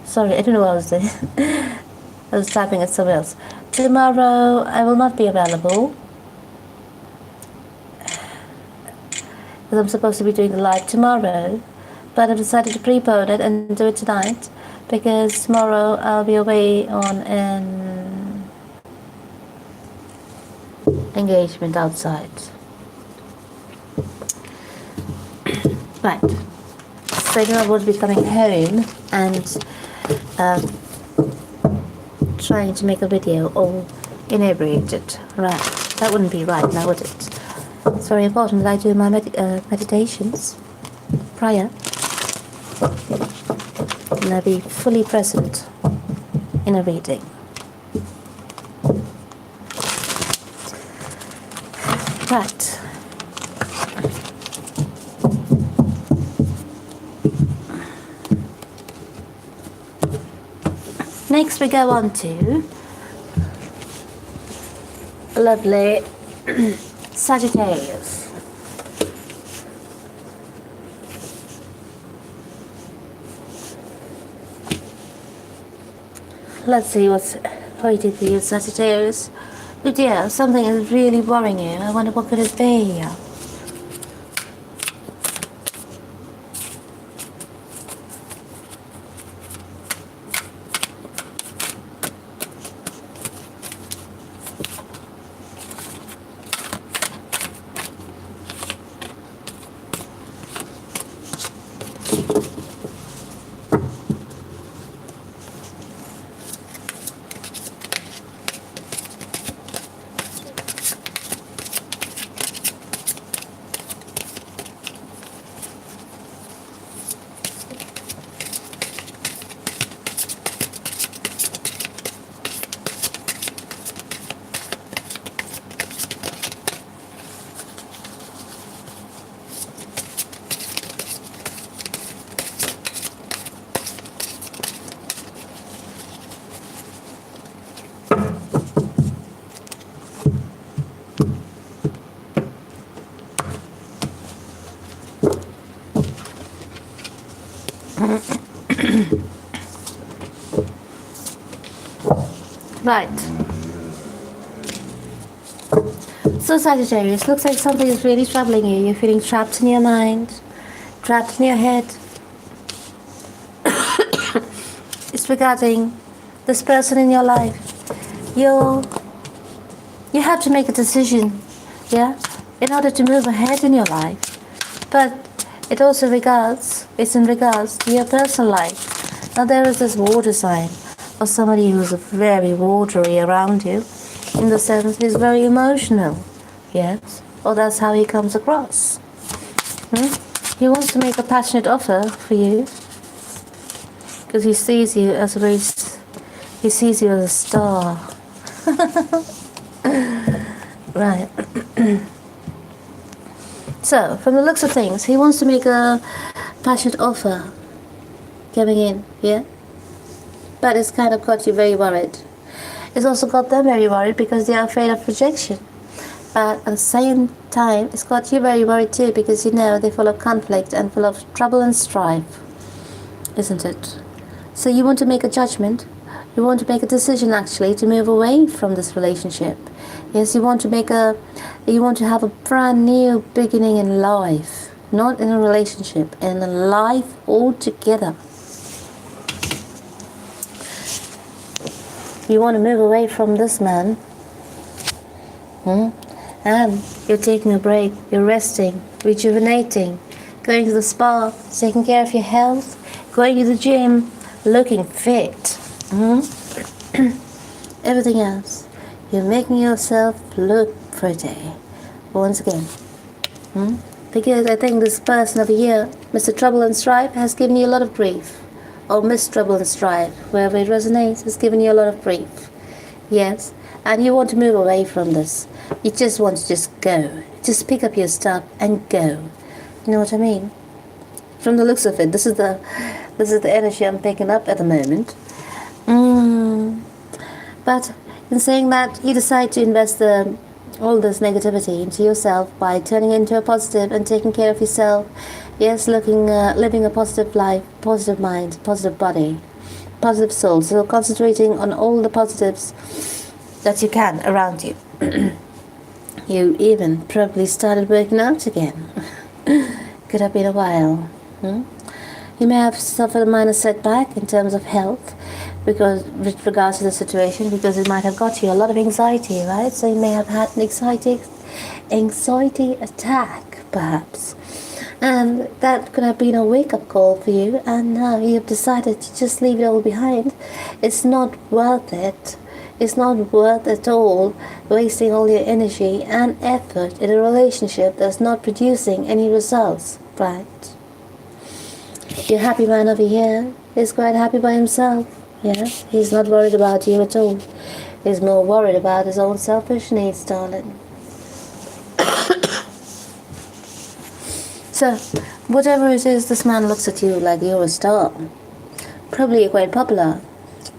Sorry, I don't know what I was doing. I was typing at someone else. Tomorrow I will not be available, because I'm supposed to be doing the live tomorrow, but I've decided to prepone it and do it tonight, because tomorrow I'll be away on an engagement outside. Right. So I don't want to be coming home and trying to make a video all inebriated. Right, that wouldn't be right now, would it? It's very important that I do my meditations prior, and I'll be fully present in a reading. Right. Next we go on to lovely Sagittarius. Let's see what's waiting for you, Sagittarius. Oh dear, something is really worrying you. I wonder what could it be. Right. So Sagittarius, looks like something is really troubling you. You're feeling trapped in your mind, trapped in your head. It's regarding this person in your life. You have to make a decision, yeah, in order to move ahead in your life. But it's in regards to your personal life. Now there is this water sign, or somebody who's very watery around you, in the sense is very emotional, yes. or that's how he comes across. He wants to make a passionate offer for you because he sees you as he sees you as a star. Right. So, from the looks of things, he wants to make a passionate offer coming in, yeah? But it's kind of got you very worried. It's also got them very worried because they are afraid of rejection. But at the same time, it's got you very worried too because you know they're full of conflict and full of trouble and strife, isn't it? So you want to make a judgment. You want to make a decision actually to move away from this relationship. Yes, you want to have a brand new beginning in life, not in a relationship, in a life altogether. You want to move away from this man. And you're taking a break, you're resting, rejuvenating, going to the spa, taking care of your health, going to the gym, looking fit. Everything else. You're making yourself look pretty. Once again. Because I think this person over here, Mr. Trouble and Strife, has given you a lot of grief. Or Miss Trouble and Strife, wherever it resonates, has given you a lot of grief. Yes. And you want to move away from this. You just want to just go. Just pick up your stuff and go. You know what I mean? From the looks of it, this is the energy I'm picking up at the moment. But in saying that, you decide to invest all this negativity into yourself by turning into a positive and taking care of yourself. Yes, living a positive life, positive mind, positive body, positive soul. So concentrating on all the positives that you can around you. You even probably started working out again. Could have been a while. You may have suffered a minor setback in terms of health because with regards to the situation, because it might have got you a lot of anxiety, right? So you may have had an anxiety attack, perhaps. And that could have been a wake-up call for you, and now you've decided to just leave it all behind. It's not worth it. It's not worth at all wasting all your energy and effort in a relationship that's not producing any results, right? Your happy man over here is quite happy by himself. Yes, he's not worried about you at all. He's more worried about his own selfish needs, darling. So, whatever it is, this man looks at you like you're a star. Probably you're quite popular.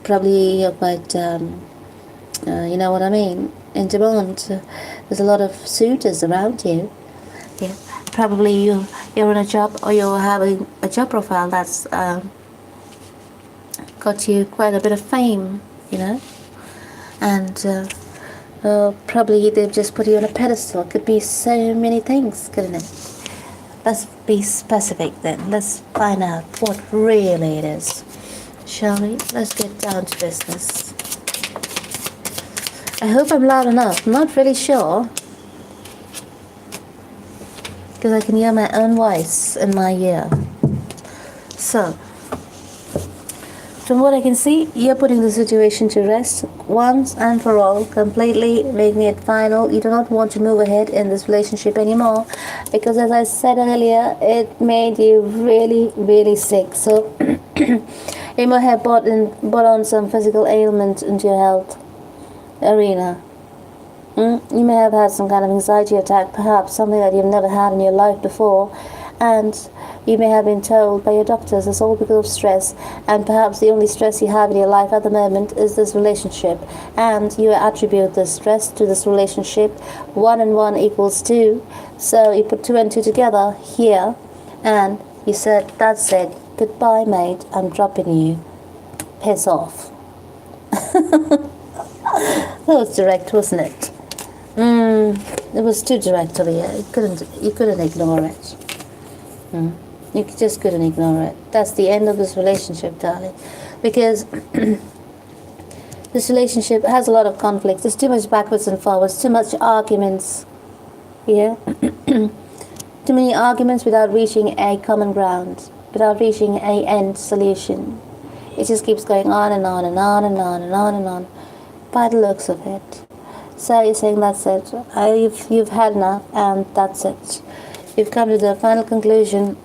Probably you're quite, you know what I mean, in demand. There's a lot of suitors around you. Yeah. Probably you're in a job, or you're having a job profile that's got you quite a bit of fame, you know. And probably they've just put you on a pedestal. It could be so many things, couldn't it? Let's be specific then. Let's find out what really it is, shall we? Let's get down to business. I hope I'm loud enough. I'm not really sure, because I can hear my own voice in my ear. So, from what I can see, you're putting the situation to rest once and for all, completely making it final. You do not want to move ahead in this relationship anymore, because as I said earlier, it made you really, really sick. So you might have brought on some physical ailment into your health arena. You may have had some kind of anxiety attack, perhaps something that you've never had in your life before, and you may have been told by your doctors it's all because of stress, and perhaps the only stress you have in your life at the moment is this relationship, and you attribute the stress to this relationship. 1 and 1 equals 2, so you put 2 and 2 together here, and you said, that's it, goodbye mate, I'm dropping you, piss off. That was direct, wasn't it? It was too direct over here. You couldn't ignore it. You just couldn't ignore it. That's the end of this relationship, darling. Because this relationship has a lot of conflicts. There's too much backwards and forwards, too much arguments. Yeah? Too many arguments without reaching a common ground, without reaching a end solution. It just keeps going on and on and on and on and on and on, by the looks of it. So you're saying that's it. You've had enough, and that's it. You've come to the final conclusion,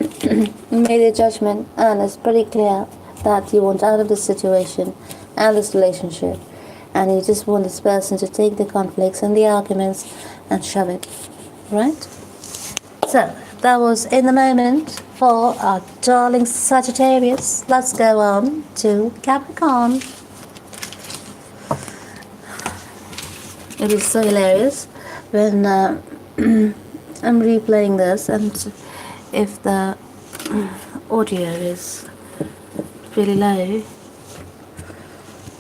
made a judgment, and it's pretty clear that you want out of this situation and this relationship, and you just want this person to take the conflicts and the arguments and shove it, right? So that was in the moment for our darling Sagittarius. Let's go on to Capricorn. It is so hilarious when I'm replaying this, and if the audio is really low,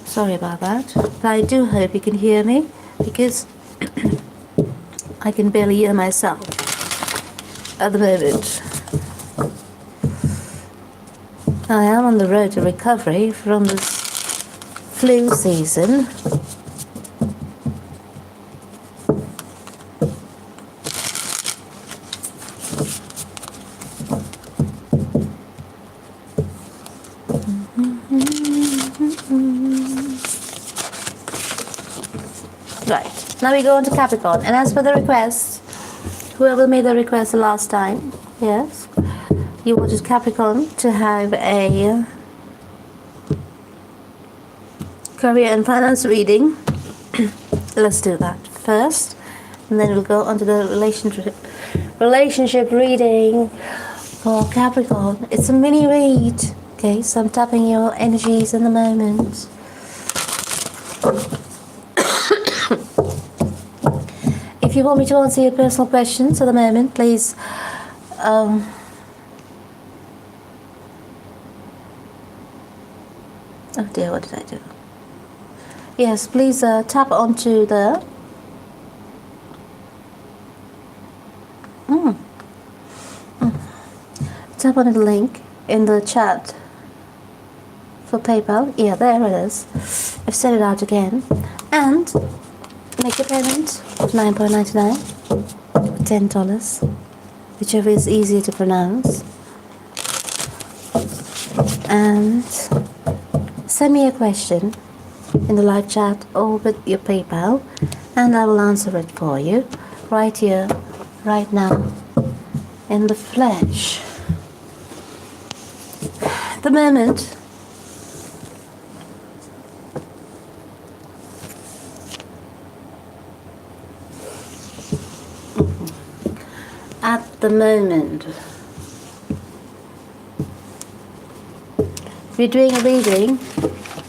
sorry about that, but I do hope you can hear me, because I can barely hear myself at the moment. I am on the road to recovery from this flu season. Right, now we go on to Capricorn. And as for the request, whoever made the request the last time, yes, you wanted Capricorn to have a career and finance reading. Let's do that first, and then we'll go on to the relationship reading for Capricorn. It's a mini read, okay, so I'm tapping your energies in the moment. If you want me to answer your personal questions at the moment, please oh dear, what did I do? Yes, please tap onto the tap on the link in the chat for PayPal. Yeah, there it is. I've sent it out again. And make a payment of $9.99, $10, whichever is easier to pronounce. And send me a question in the live chat or with your PayPal, and I will answer it for you right here, right now, in the flesh. At the moment, we're doing a reading,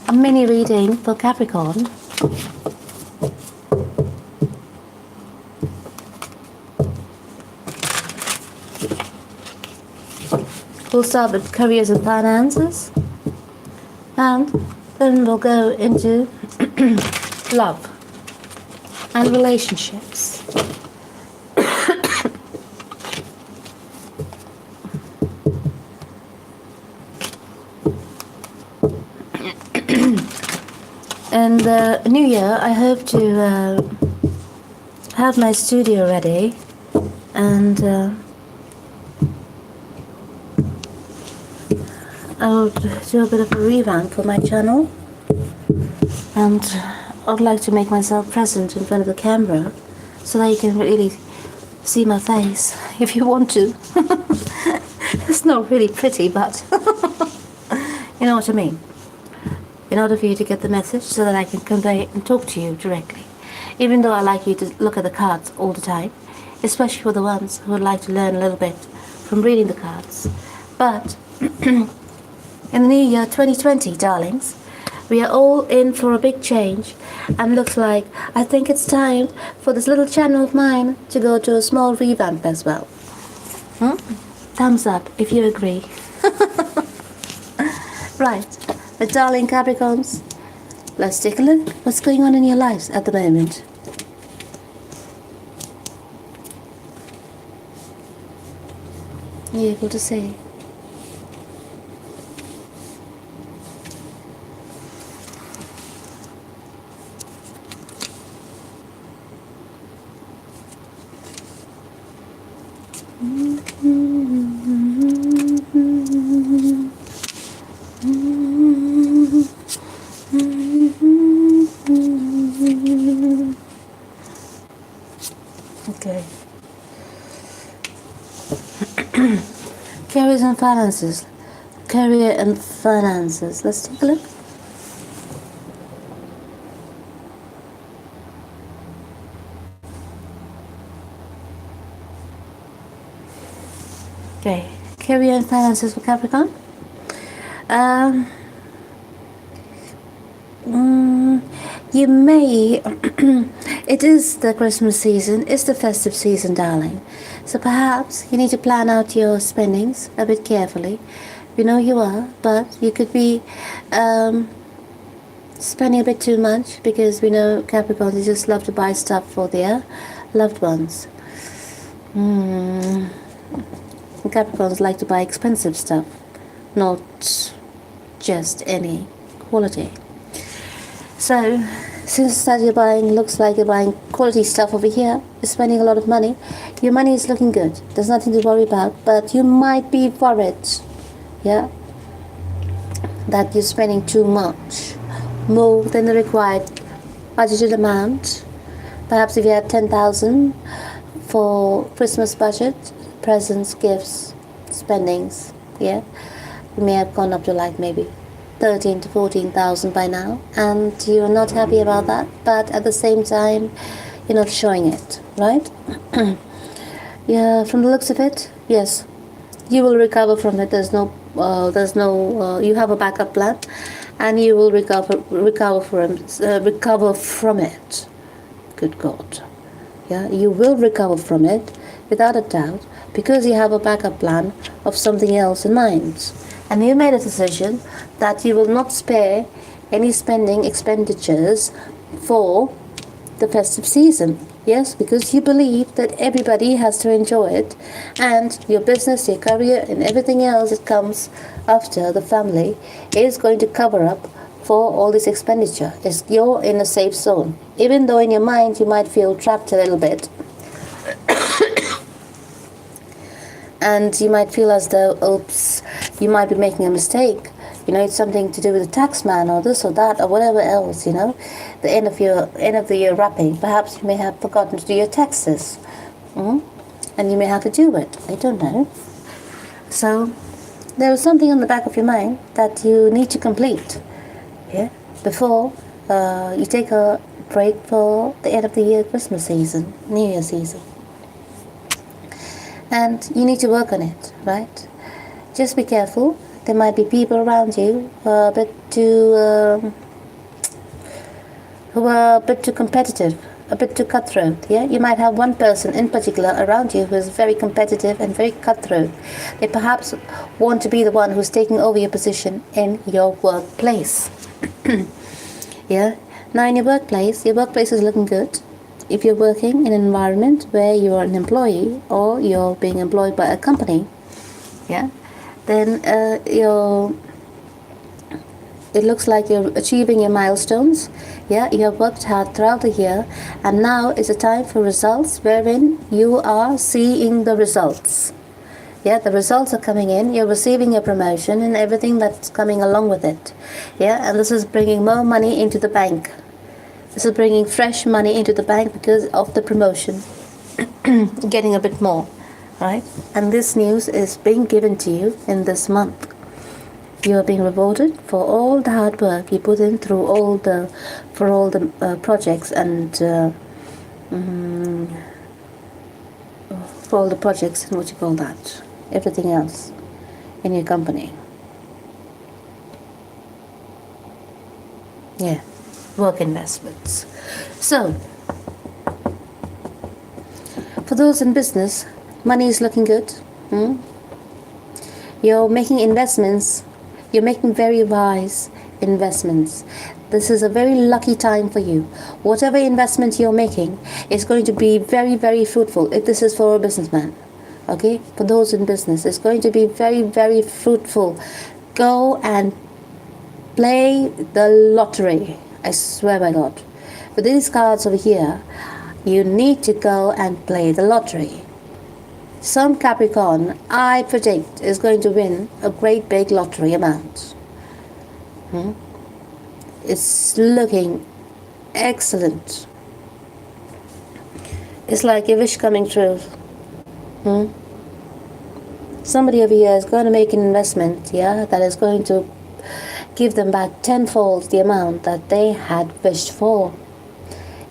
a mini reading for Capricorn. We'll start with careers and finances, and then we'll go into love and relationships. And the new year, I hope to have my studio ready, and I'll do a bit of a revamp for my channel, and I'd like to make myself present in front of the camera so that you can really see my face if you want to. It's not really pretty, but you know what I mean. In order for you to get the message so that I can convey it and talk to you directly. Even though I like you to look at the cards all the time, especially for the ones who would like to learn a little bit from reading the cards. But in the new year 2020, darlings, we are all in for a big change, and looks like I think it's time for this little channel of mine to go to a small revamp as well. Thumbs up if you agree. Right. But darling Capricorns, let's take a look what's going on in your lives at the moment. Are you able to see? careers and finances. Career and finances. Let's take a look. Okay, career and finances for Capricorn. You may, it is the Christmas season, it's the festive season, darling. So perhaps you need to plan out your spendings a bit carefully. You know you are, but you could be spending a bit too much, because we know Capricorns just love to buy stuff for their loved ones. Capricorns like to buy expensive stuff, not just any quality. So, since that you're buying, looks like you're buying quality stuff over here, you're spending a lot of money, your money is looking good. There's nothing to worry about, but you might be worried, yeah, that you're spending too much, more than the required budgeted amount. Perhaps if you had 10,000 for Christmas budget, presents, gifts, spendings, yeah, you may have gone up to like maybe 13 to 14,000 by now, and you're not happy about that, but at the same time you're not showing it, right? Yeah, from the looks of it, yes, you will recover from it. There's no you have a backup plan, and you will recover from it. Good God, yeah, you will recover from it without a doubt, because you have a backup plan of something else in mind. And you made a decision that you will not spare any spending expenditures for the festive season. Yes, because you believe that everybody has to enjoy it, and your business, your career, and everything else that comes after the family is going to cover up for all this expenditure. You're in a safe zone. Even though in your mind you might feel trapped a little bit, and you might feel as though, oops, you might be making a mistake. You know, it's something to do with the tax man, or this or that, or whatever else, you know. The end of the year wrapping. Perhaps you may have forgotten to do your taxes. And you may have to do it. I don't know. So, there is something on the back of your mind that you need to complete, yeah, before you take a break for the end of the year, Christmas season, New Year season. And you need to work on it, right? Just be careful. There might be people around you who are a bit too competitive, a bit too cutthroat. Yeah, you might have one person in particular around you who is very competitive and very cutthroat. They perhaps want to be the one who's taking over your position in your workplace. Yeah. Now in your workplace is looking good. If you're working in an environment where you are an employee, or you're being employed by a company, yeah, then it looks like you're achieving your milestones. Yeah, you have worked hard throughout the year, and now is the time for results, wherein you are seeing the results. Yeah, the results are coming in, you're receiving your promotion and everything that's coming along with it. Yeah, and this is bringing more money into the bank. This is bringing fresh money into the bank because of the promotion. Getting a bit more, right? And this news is being given to you in this month. You are being rewarded for all the hard work you put in through all the projects, and for all the projects and what you call that, everything else in your company. Yeah. Work investments. So, for those in business, money is looking good. You're making investments. You're making very wise investments. This is a very lucky time for you. Whatever investment you're making is going to be very, very fruitful. If this is for a businessman, okay, for those in business, it's going to be very, very fruitful. Go and play the lottery. I swear by God. With these cards over here, you need to go and play the lottery. Some Capricorn, I predict, is going to win a great big lottery amount. It's looking excellent. It's like a wish coming true. somebody over here is going to make an investment, that is going to give them back tenfold the amount that they had wished for.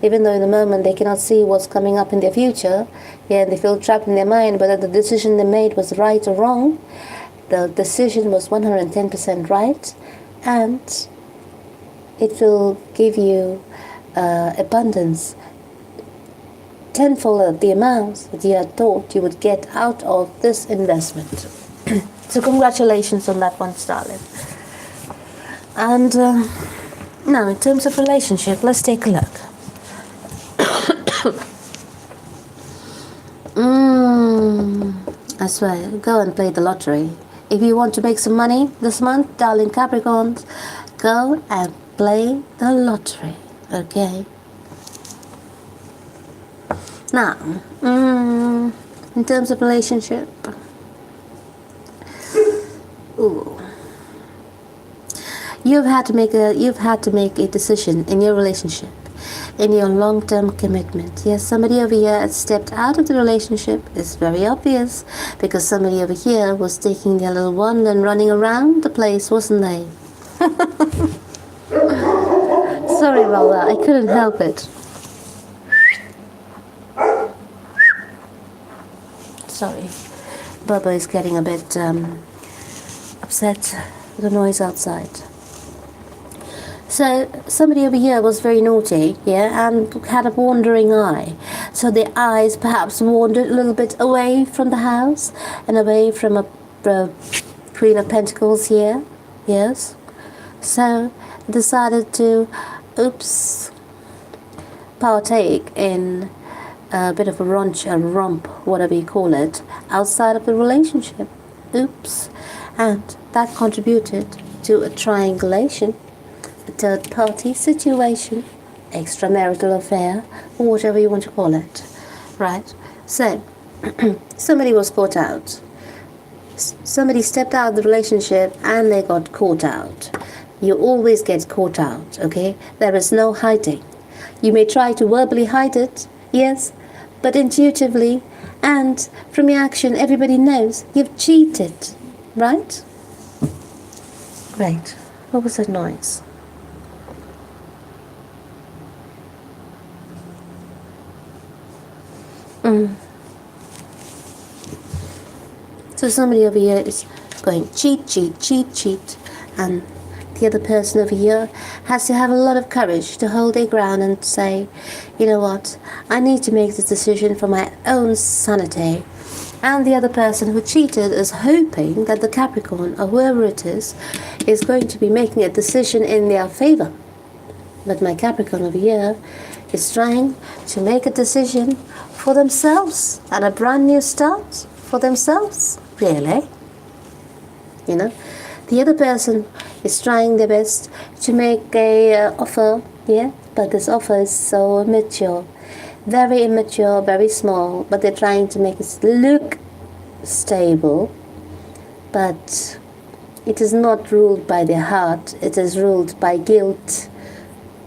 Even though in the moment they cannot see what's coming up in their future, they feel trapped in their mind whether the decision they made was right or wrong. The decision was 110% right, and it will give you abundance, tenfold of the amounts that you had thought you would get out of this investment. So congratulations on that one, darling. And now in terms of relationship, let's take a look. I swear, go and play the lottery. If you want to make some money this month, darling Capricorns, go and play the lottery, okay? Now, in terms of relationship, you've had to make a decision in your relationship, in your long-term commitment. Yes, somebody over here has stepped out of the relationship. It's very obvious, because somebody over here was taking their little wand and running around the place, wasn't they? Sorry about that, I couldn't help it. Sorry, Bubba is getting a bit upset with the noise outside. So somebody over here was very naughty, and had a wandering eye. So their eyes perhaps wandered a little bit away from the house and away from a Queen of Pentacles here, yes. So decided to, partake in a bit of a romp, whatever you call it, outside of the relationship. And that contributed to a triangulation, a third-party situation, extramarital affair, or whatever you want to call it, right? So, somebody was caught out. Somebody stepped out of the relationship and they got caught out. You always get caught out, okay? There is no hiding. You may try to verbally hide it, yes, but intuitively and from your action, everybody knows you've cheated, right? Great. What was that noise? So somebody over here is going cheat, and the other person over here has to have a lot of courage to hold their ground and say, you know what, I need to make this decision for my own sanity. And the other person who cheated is hoping that the Capricorn, or whoever it is going to be making a decision in their favor. But my Capricorn over here is trying to make a decision for themselves and a brand new start for themselves. Really? You know? The other person is trying their best to make a offer, but this offer is so immature, very small, but they're trying to make it look stable, but it is not ruled by their heart, it is ruled by guilt.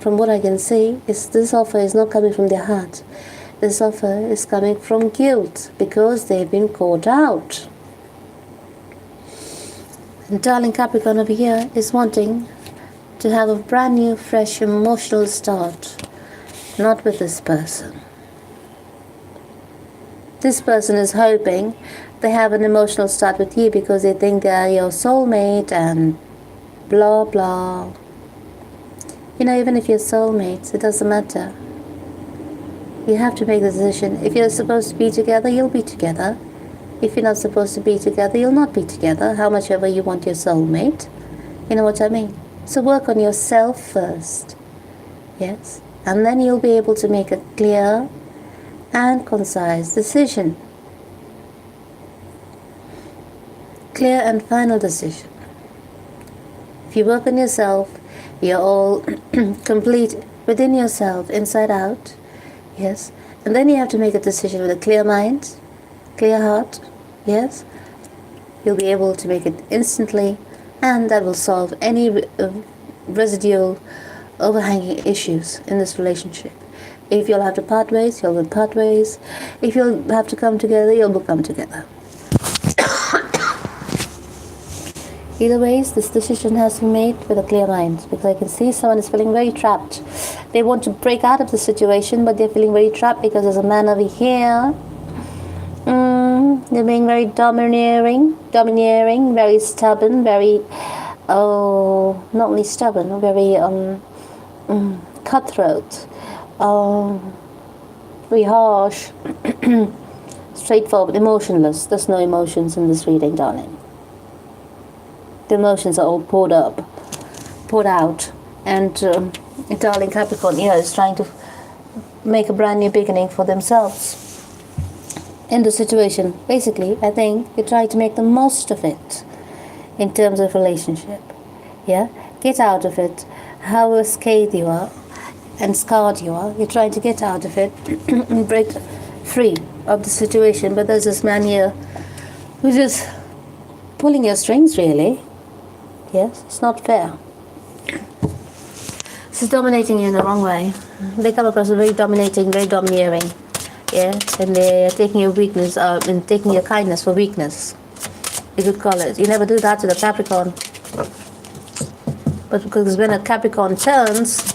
From what I can see, this offer is not coming from their heart. This offer is coming from guilt, because they've been caught out. And darling Capricorn over here is wanting to have a brand new, fresh, emotional start. Not with this person. This person is hoping they have an emotional start with you because they think they are your soulmate and blah blah. You know, even if you're soulmates, it doesn't matter. You have to make the decision. If you're supposed to be together, you'll be together. If you're not supposed to be together, you'll not be together, how much ever you want your soulmate. You know what I mean? So work on yourself first. Yes? And then you'll be able to make a clear and concise decision. Clear and final decision. If you work on yourself, you're all complete within yourself, inside out. Yes? And then you have to make a decision with a clear mind, clear heart. Yes? You'll be able to make it instantly, and that will solve any residual overhanging issues in this relationship. If you'll have to part ways, you'll part ways. If you'll have to come together, you'll come together. Either ways, this decision has to be made with a clear mind, because I can see someone is feeling very trapped. They want to break out of the situation, but they're feeling very trapped because there's a man over here. They're being very domineering, very stubborn, very, not only stubborn, very cutthroat, very harsh, straightforward, emotionless. There's no emotions in this reading, darling. The emotions are all poured out. And darling Capricorn here is trying to make a brand new beginning for themselves in the situation. Basically, I think you're trying to make the most of it in terms of relationship. Yeah? Get out of it. However scathed you are and scarred you are, you're trying to get out of it and break free of the situation. But there's this man here who's just pulling your strings, really. Yes? It's not fair. This is dominating you in the wrong way. They come across as very dominating, very domineering. Yeah, and they're taking your weakness and taking your kindness for weakness. You could call it. You never do that to the Capricorn. But because when a Capricorn turns,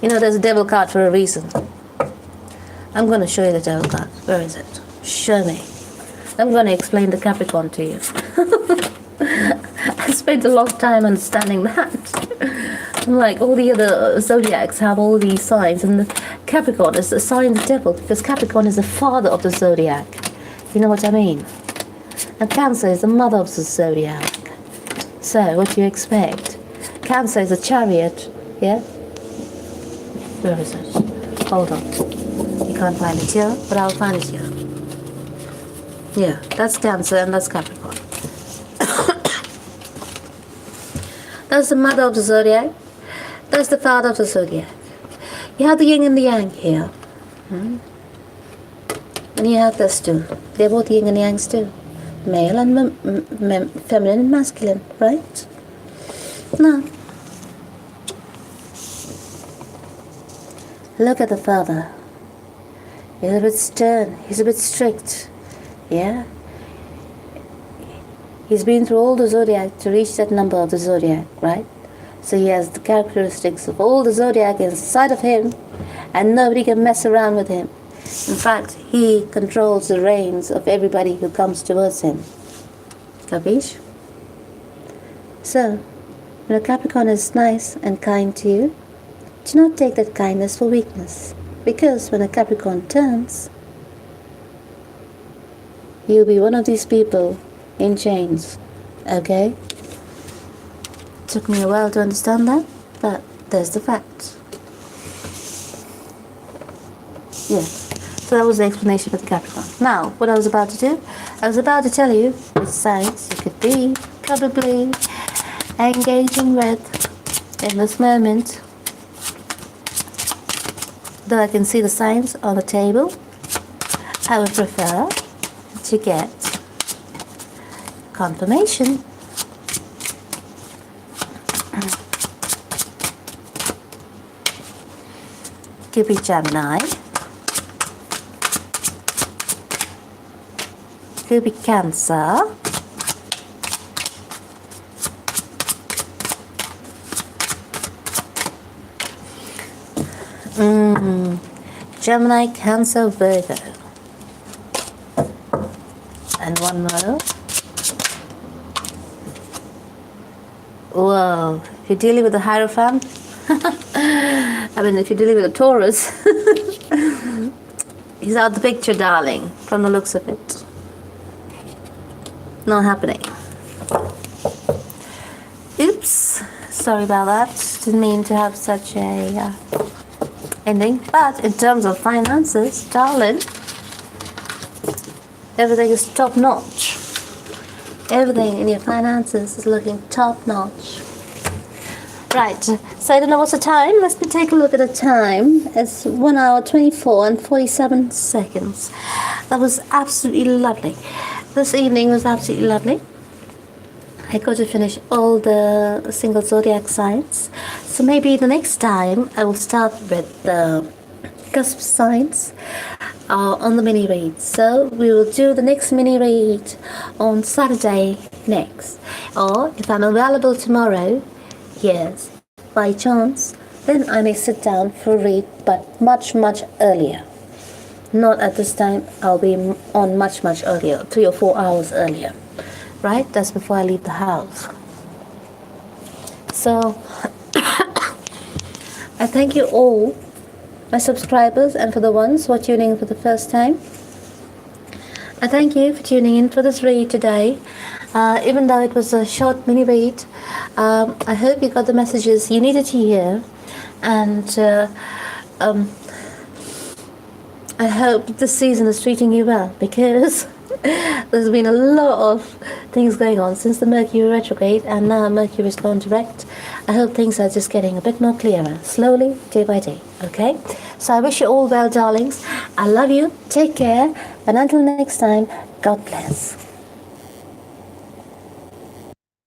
there's a devil card for a reason. I'm going to show you the devil card. Where is it? Show me. I'm going to explain the Capricorn to you. I spent a long time understanding that. Like all the other zodiacs have all these signs, and the Capricorn is the sign of the devil, because Capricorn is the father of the zodiac. You know what I mean? And Cancer is the mother of the zodiac. So what do you expect? Cancer is a chariot. Yeah? Where is it? Hold on. You can't find it here, but I'll find it here. Yeah, that's Cancer and that's Capricorn. That's the mother of the zodiac. That's the father of the zodiac. You have the yin and the yang here. And you have this too. They're both yin and yangs too. Male and feminine and masculine, right? Now, look at the father. He's a bit stern. He's a bit strict. Yeah? He's been through all the zodiac to reach that number of the zodiac, right? So he has the characteristics of all the zodiac inside of him, and nobody can mess around with him. In fact, he controls the reins of everybody who comes towards him. Capiche? So, when a Capricorn is nice and kind to you, do not take that kindness for weakness. Because when a Capricorn turns, you'll be one of these people in chains. Okay? Took me a while to understand that, but there's the fact. Yes. So that was the explanation of the Capricorn. Now, what I was about to do, I was about to tell you which signs you could be probably engaging with in this moment. Though I can see the signs on the table, I would prefer to get confirmation. Could be Gemini. Could be Cancer. Gemini, Cancer, Virgo. And one more. Whoa, if you're dealing with a Hierophant, I mean, if you're dealing with a Taurus, he's out the picture, darling, from the looks of it. Not happening. Oops, sorry about that. Didn't mean to have such a ending. But in terms of finances, darling, everything is top notch. Everything in your finances is looking top notch. Right, so I don't know what's the time. Let's take a look at the time. It's 1 hour 24 and 47 seconds. That was absolutely lovely. This evening was absolutely lovely. I got to finish all the single zodiac signs. So maybe the next time I will start with the cusp signs on the mini read. So we will do the next mini read on Saturday next. Or if I'm available tomorrow, yes, by chance, then I may sit down for a read, but much, much earlier. Not at this time, I'll be on much, much earlier, 3 or 4 hours earlier, right? That's before I leave the house. So, I thank you all, my subscribers, and for the ones who are tuning in for the first time. I thank you for tuning in for this read today. Even though it was a short mini read, I hope you got the messages you needed to hear, and I hope this season is treating you well, because there's been a lot of things going on since the Mercury retrograde, and now Mercury is gone direct. I hope things are just getting a bit more clearer, slowly, day by day, okay? So I wish you all well, darlings. I love you, take care, and until next time, God bless.